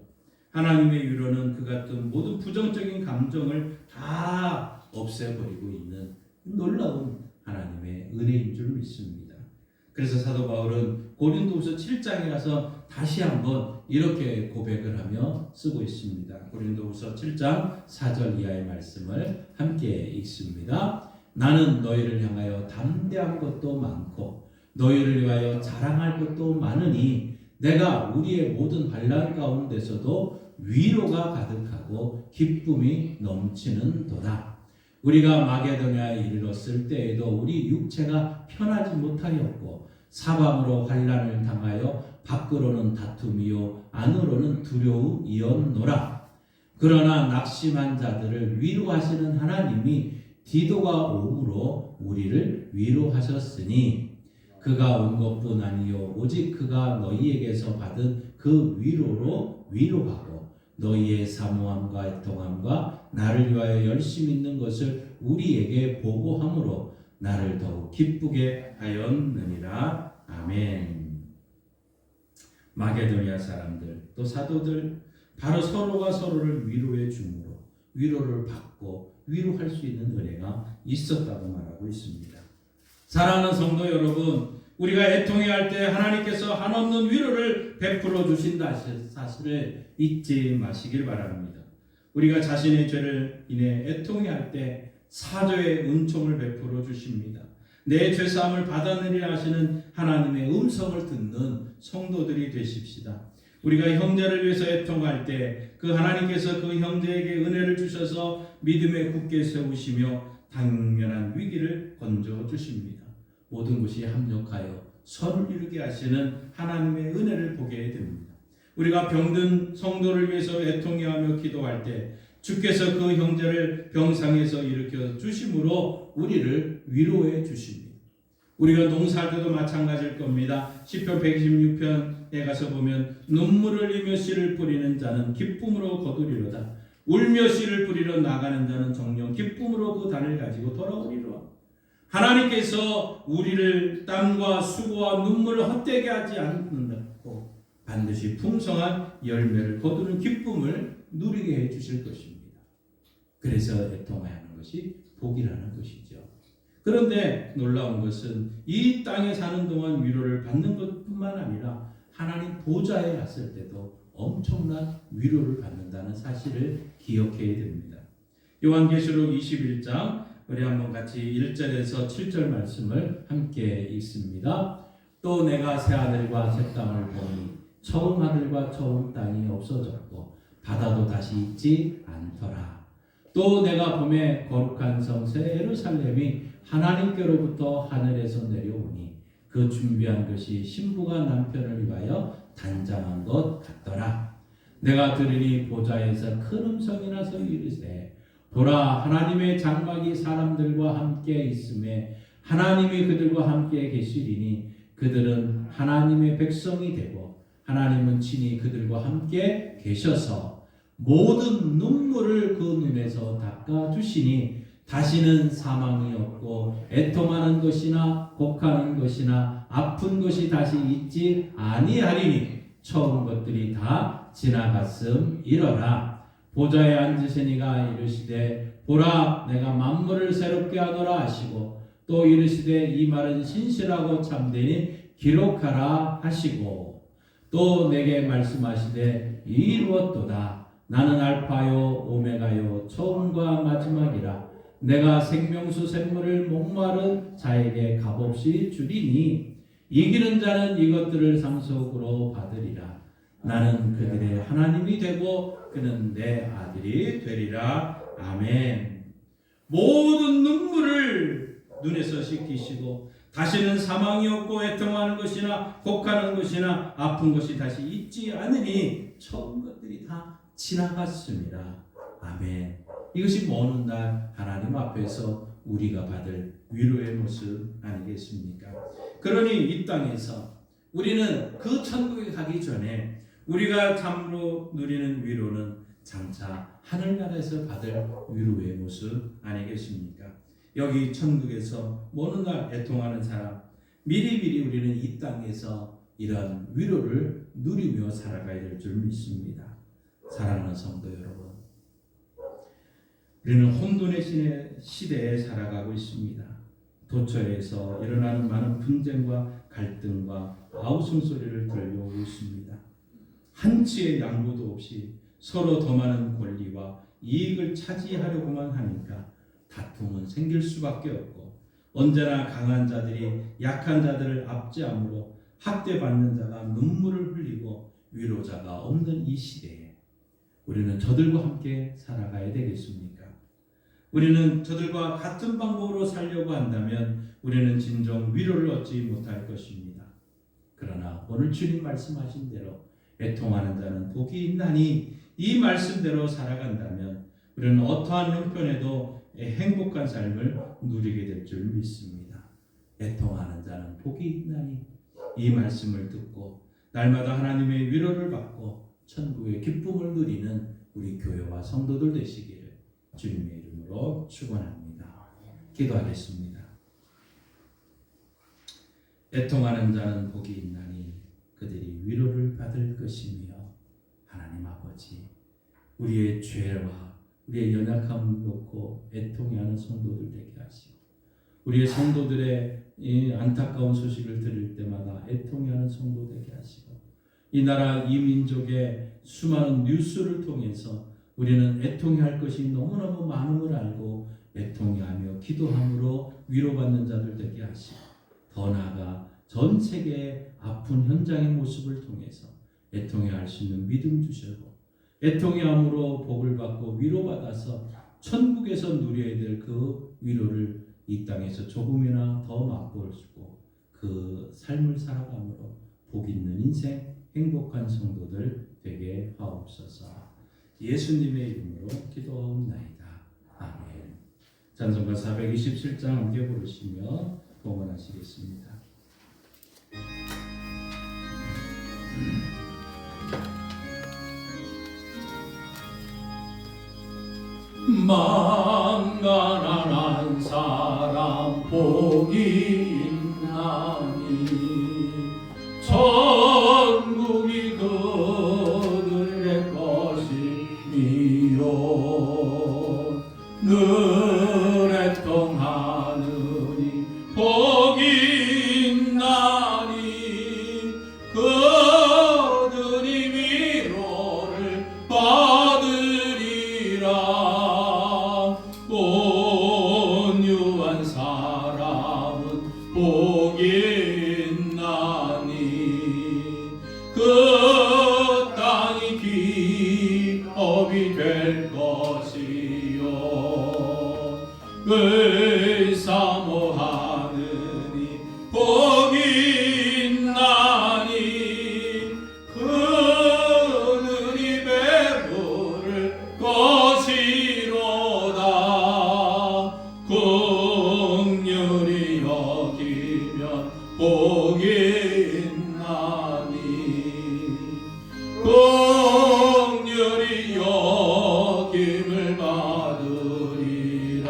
하나님의 위로는 그 같은 모든 부정적인 감정을 다 없애버리고 있는 놀라운 하나님의 은혜인 줄 믿습니다. 그래서 사도 바울은 고린도후서 7장에 가서 다시 한번 이렇게 고백을 하며 쓰고 있습니다. 고린도후서 7장 4절 이하의 말씀을 함께 읽습니다. 나는 너희를 향하여 담대한 것도 많고 너희를 위하여 자랑할 것도 많으니 내가 우리의 모든 환난 가운데서도 위로가 가득하고 기쁨이 넘치는 도다. 우리가 마게도냐에 이르렀을 때에도 우리 육체가 편하지 못하였고 사방으로 환난을 당하여 밖으로는 다툼이요 안으로는 두려움이었노라. 그러나 낙심한 자들을 위로하시는 하나님이 디도가 오므로 우리를 위로하셨으니 그가 온 것뿐 아니요 오직 그가 너희에게서 받은 그 위로로 위로하고 너희의 사모함과 애통함과 나를 위하여 열심히 있는 것을 우리에게 보고함으로 나를 더욱 기쁘게 하였느니라. 아멘. 마게도냐 사람들 또 사도들 바로 서로가 서로를 위로해 주므로 위로를 받고 위로할 수 있는 은혜가 있었다고 말하고 있습니다. 사랑하는 성도 여러분, 우리가 애통해할 때 하나님께서 한없는 위로를 베풀어 주신다 사실을 잊지 마시길 바랍니다. 우리가 자신의 죄를 인해 애통해할 때 사죄의 은총을 베풀어 주십니다. 내 죄사함을 받아내리라 하시는 하나님의 음성을 듣는 성도들이 되십시다. 우리가 형제를 위해서 애통할 때 그 하나님께서 그 형제에게 은혜를 주셔서 믿음에 굳게 세우시며 당면한 위기를 건져 주십니다. 모든 것이 합력하여 선을 이루게 하시는 하나님의 은혜를 보게 됩니다. 우리가 병든 성도를 위해서 애통해하며 기도할 때 주께서 그 형제를 병상에서 일으켜 주심으로 우리를 위로해 주십니다. 우리가 농사할 때도 마찬가지일 겁니다. 시편 126편에 가서 보면 눈물을 흘리며 씨를 뿌리는 자는 기쁨으로 거두리로다. 울며 씨를 뿌리러 나가는 자는 정녕 기쁨으로 그 단을 가지고 돌아오리로다. 하나님께서 우리를 땀과 수고와 눈물을 헛되게 하지 않는다고 반드시 풍성한 열매를 거두는 기쁨을 누리게 해 주실 것입니다. 그래서 애통해야 하는 것이 복이라는 것이죠. 그런데 놀라운 것은 이 땅에 사는 동안 위로를 받는 것뿐만 아니라 하나님 보좌에 갔을 때도 엄청난 위로를 받는다는 사실을 기억해야 됩니다. 요한계시록 21장 우리 한번 같이 1절에서 7절 말씀을 함께 읽습니다. 또 내가 새 하늘과 새 땅을 보니 처음 하늘과 처음 땅이 없어졌고 바다도 다시 있지 않더라. 또 내가 봄에 거룩한 성 새 예루살렘이 하나님께로부터 하늘에서 내려오니 그 준비한 것이 신부가 남편을 위하여 단장한 것 같더라. 내가 들으니 보좌에서 큰 음성이 나서 이르되 보라 하나님의 장막이 사람들과 함께 있음에 하나님이 그들과 함께 계시리니 그들은 하나님의 백성이 되고 하나님은 친히 그들과 함께 계셔서 모든 눈물을 그 눈에서 닦아주시니 다시는 사망이 없고 애통하는 것이나 곡하는 것이나 아픈 것이 다시 있지 아니하리니 처음 것들이 다 지나갔음이러라. 보좌에 앉으시니가 이르시되 보라 내가 만물을 새롭게 하노라 하시고 또 이르시되 이 말은 신실하고 참되니 기록하라 하시고 또 내게 말씀하시되 이루었도다. 나는 알파요 오메가요 처음과 마지막이라. 내가 생명수 샘물을 목마른 자에게 값없이 주리니 이기는 자는 이것들을 상속으로 받으리라. 나는 그들의 하나님이 되고 그는 내 아들이 되리라. 아멘. 모든 눈물을 눈에서 씻기시고 다시는 사망이 없고 애통하는 것이나 곡하는 것이나 아픈 것이 다시 있지 않으니 처음 것들이 다 지나갔습니다. 아멘. 이것이 먼 훗날 하나님 앞에서 우리가 받을 위로의 모습 아니겠습니까? 그러니 이 땅에서 우리는 그 천국에 가기 전에 우리가 참으로 누리는 위로는 장차 하늘나라에서 받을 위로의 모습 아니겠습니까? 여기 천국에서 먼 훗날 애통하는 사람 미리미리 우리는 이 땅에서 이런 위로를 누리며 살아가야 될 줄 믿습니다. 사랑하는 성도 여러분, 우리는 혼돈의 시대에 살아가고 있습니다. 도처에서 일어나는 많은 분쟁과 갈등과 아우성소리를 들려오고 있습니다. 한치의 양보도 없이 서로 더 많은 권리와 이익을 차지하려고만 하니까 다툼은 생길 수밖에 없고 언제나 강한 자들이 약한 자들을 압제함으로 학대받는 자가 눈물을 흘리고 위로자가 없는 이 시대에 우리는 저들과 함께 살아가야 되겠습니까? 우리는 저들과 같은 방법으로 살려고 한다면 우리는 진정 위로를 얻지 못할 것입니다. 그러나 오늘 주님 말씀하신 대로 애통하는 자는 복이 있나니 이 말씀대로 살아간다면 우리는 어떠한 형편에도 행복한 삶을 누리게 될 줄 믿습니다. 애통하는 자는 복이 있나니 이 말씀을 듣고 날마다 하나님의 위로를 받고 천국의 기쁨을 누리는 우리 교회와 성도들 되시기를 주님의 이름으로 축원합니다. 기도하겠습니다. 애통하는 자는 복이 있나니 그들이 위로를 받을 것이며 하나님 아버지 우리의 죄와 우리의 연약함을 놓고 애통해하는 성도들 되게 하시고 우리의 성도들의 이 안타까운 소식을 들을 때마다 애통해하는 성도 되게 하시고 이 나라 이 민족의 수많은 뉴스를 통해서 우리는 애통해할 것이 너무너무 많음을 알고 애통해하며 기도함으로 위로받는 자들 되게 하시고 더 나아가 전 세계의 아픈 현장의 모습을 통해서 애통해할 수 있는 믿음 주시고 애통해함으로 복을 받고 위로받아서 천국에서 누려야 될 그 위로를 이 땅에서 조금이나 더 맛볼 수 있고 그 삶을 살아감으로 복 있는 인생 행복한 성도들 되게 하옵소서. 예수님의 이름으로 기도하옵나이다. 아멘. 찬송가 427장 함께 부르시며 봉헌하시겠습니다. 망가난 사람 복이 있나니 천국이 그들의 것이니요 복이 있나니 그 땅이 기업이 될 것이요 을 사모하느니 복이 있나니 그들이 배부를 것이로다 긍휼히 여기면 복이 있나니 긍휼히 여김을 받으리라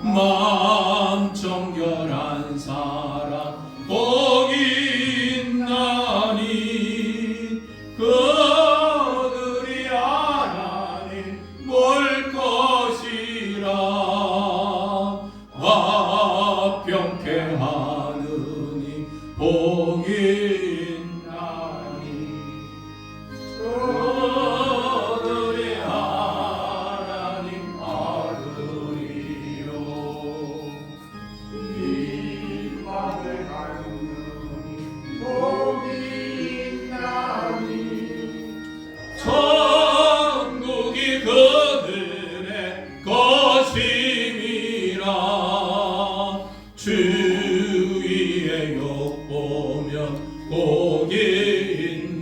마음 정결한 사람 복이 있나니 그들이 하나님 볼 것이라 화평케 하느니 복이 있나니 그들이 하나님 아들이요 이 밤을 가누니 복이 있나니 천국이 그들의 것임이라 주위의 욕 보면 복이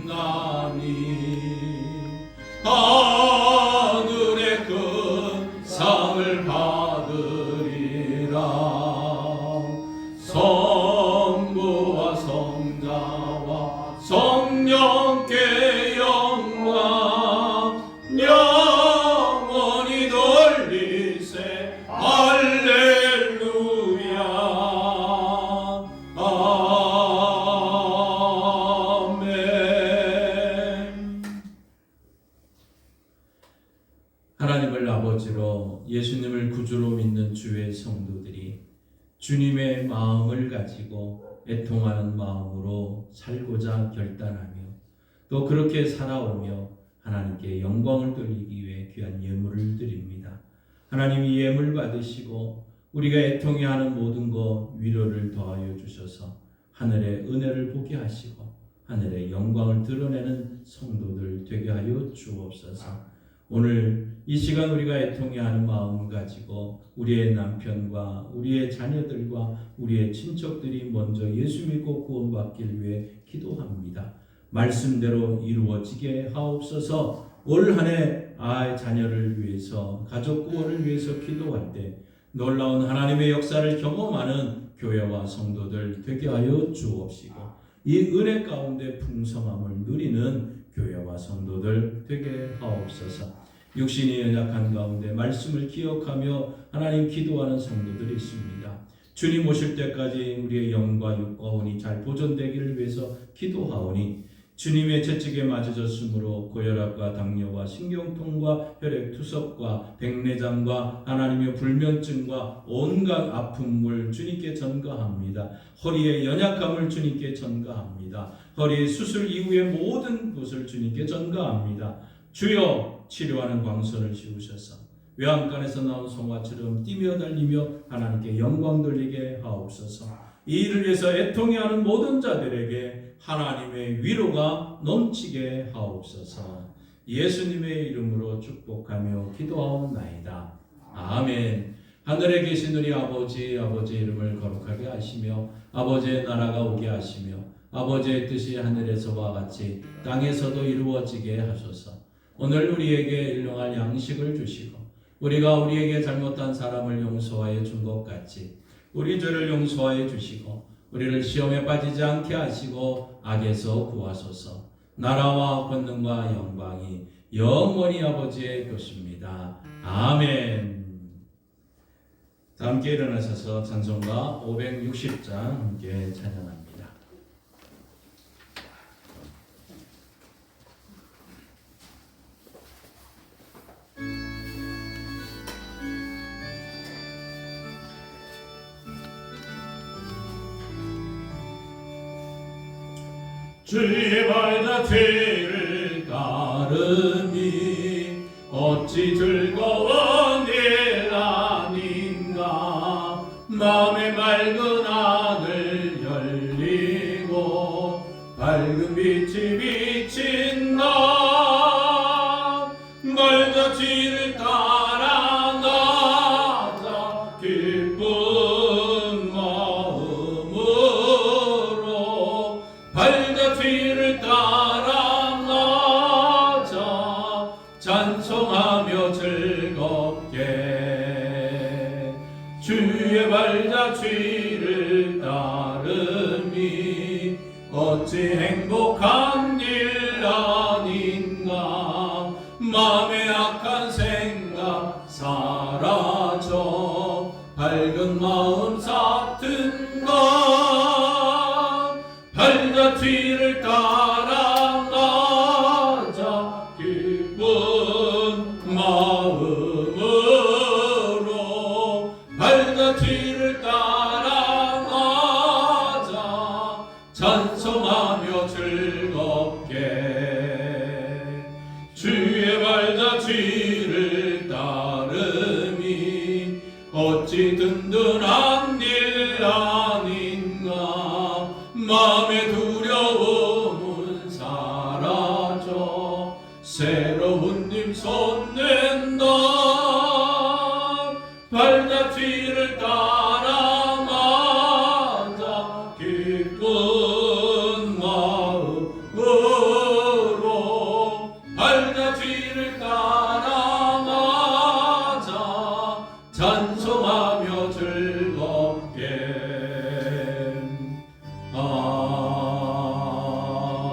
있나니 하늘의 큰 상을 받으리라 성부와 성자와 성령께 영광 영원히 돌리세 할렐루야 아멘. 하나님을 아버지로 예수님을 구주로 믿는 주의 성도들이 주님의 마음을 가지고 애통하는 마음으로 살고자 결단하며 또 그렇게 살아오며 하나님께 영광을 돌리기 위해 귀한 예물을 드립니다. 하나님 이 예물 받으시고 우리가 애통해 하는 모든 것 위로를 더하여 주셔서 하늘의 은혜를 보게 하시고 하늘의 영광을 드러내는 성도들 되게 하여 주옵소서. 오늘 이 시간 우리가 애통해 하는 마음을 가지고 우리의 남편과 우리의 자녀들과 우리의 친척들이 먼저 예수 믿고 구원받기를 위해 기도합니다. 말씀대로 이루어지게 하옵소서. 올 한 해 자녀를 위해서 가족 구원을 위해서 기도할 때 놀라운 하나님의 역사를 경험하는 교회와 성도들 되게 하여 주옵시고 이 은혜 가운데 풍성함을 누리는 교회와 성도들 되게 하옵소서. 육신이 연약한 가운데 말씀을 기억하며 하나님 기도하는 성도들이 있습니다. 주님 오실 때까지 우리의 영과 육과 혼이 잘 보존되기를 위해서 기도하오니 주님의 채찍에 맞으셨으므로 고혈압과 당뇨와 신경통과 혈액투석과 백내장과 하나님의 불면증과 온갖 아픔을 주님께 전가합니다. 허리의 연약함을 주님께 전가합니다. 허리 수술 이후의 모든 것을 주님께 전가합니다. 주여 치료하는 광선을 씌우셔서 외양간에서 나온 송아처럼 뛰며 달리며 하나님께 영광 돌리게 하옵소서. 이 일을 위해서 애통해하는 모든 자들에게 하나님의 위로가 넘치게 하옵소서. 예수님의 이름으로 축복하며 기도하옵나이다. 아멘. 하늘에 계신 우리 아버지의 이름을 거룩하게 하시며 아버지의 나라가 오게 하시며 아버지의 뜻이 하늘에서와 같이 땅에서도 이루어지게 하소서. 오늘 우리에게 일용할 양식을 주시고 우리가 우리에게 잘못한 사람을 용서하여 준 것 같이 우리 죄를 용서하여 주시고 우리를 시험에 빠지지 않게 하시고 악에서 구하소서. 나라와 권능과 영광이 영원히 아버지의 것입니다. 아멘. 다 함께 일어나셔서 찬송가 560장 함께 찬양합니다. 주의 발자취를 따름이 어찌 즐거운 일 아닌가. 마음의 말 밝은 하늘 열리고 밝은 빛이 비친다. 발자취를 따라 나자 기쁜 마음으로 발자취를 따라 나자 찬송하며 즐겁게 주의 발자취를 따름이 어찌 행복한 일 아닌가. 마음의 악한 생각 사라져 밝은 마음 같은 것. 발자취를 따라 가자 기쁜 마음으로. 발자취를 따라 가자 찬송하며 즐겁게 주의 발자취를 따름이 어찌 든든한 일 아닌가. 마음의 두려움은 사라져 새로운 힘 솟는다. 발자취를 따라 가자 기쁜 마음으로. 발자취를 따라 가자 찬송하며 즐겁게.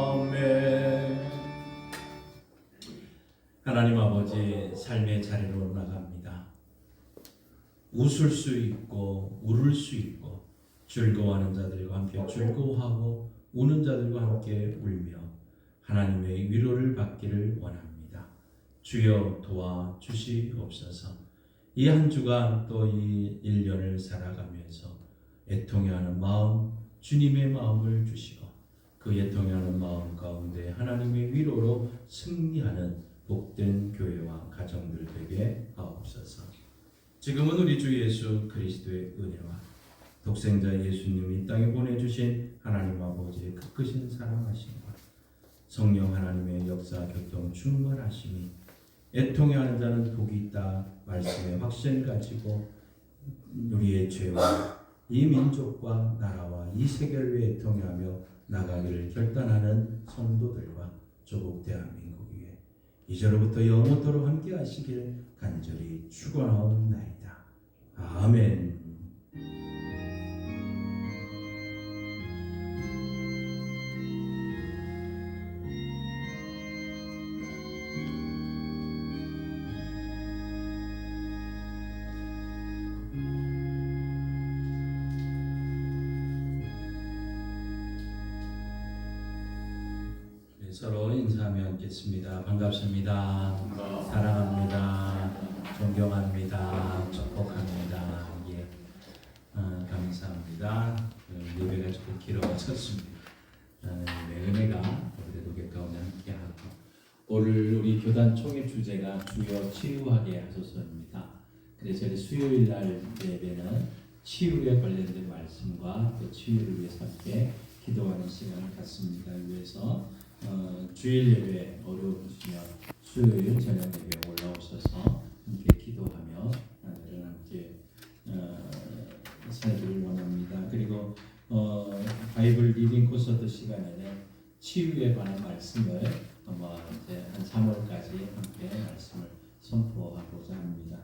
아멘. 하나님 아버지, 삶의 자리로 나갑니다. 웃을 수 있고 울을 수 있고 즐거워하는 자들과 함께 즐거워하고 우는 자들과 함께 울며 하나님의 위로를 받기를 원합니다. 주여 도와주시옵소서. 이 한 주간 또 이 1년을 살아가면서 애통해하는 마음, 주님의 마음을 주시고 그 애통해하는 마음 가운데 하나님의 위로로 승리하는 복된 교회와 가정들 되게 하옵소서. 지금은 우리 주 예수 그리스도의 은혜와 독생자 예수님이 땅에 보내주신 하나님 아버지의 그 크신 사랑하심과 성령 하나님의 역사 교통 충만하심이 애통해하는 자는 복이 있다 말씀의 확신 가지고 우리의 죄와 이 민족과 나라와 이 세계를 위해 애통해하며 나가기를 결단하는 성도들과 조국 대한민국 위에 이제로부터 영원토록 함께 하시길 간절히 축원하옵나이다. 아멘. 서로 인사하며 앉겠습니다. 반갑습니다. 사랑합니다. 존경합니다. 축복합니다. 예, 감사합니다. 예배가 조금 길어졌습니다. 은혜가 그래도 교회 가운데 함께하고 오늘 우리 교단 총회 주제가 주여 치유하게 하소서입니다. 그래서 수요일 날 예배는 치유에 관련된 말씀과 또 치유를 위해서 함께 기도하는 시간을 갖습니다. 위해서 주일 예배 어려우시면 수요일 저녁 예배 올라오셔서 함께 기도하며 하나님을 함께 살기를 원합니다. 그리고 바이블 리딩 콘서트 시간에는 치유에 관한 말씀을 아마 이제 한 3월까지 함께 말씀을 선포하고자 합니다.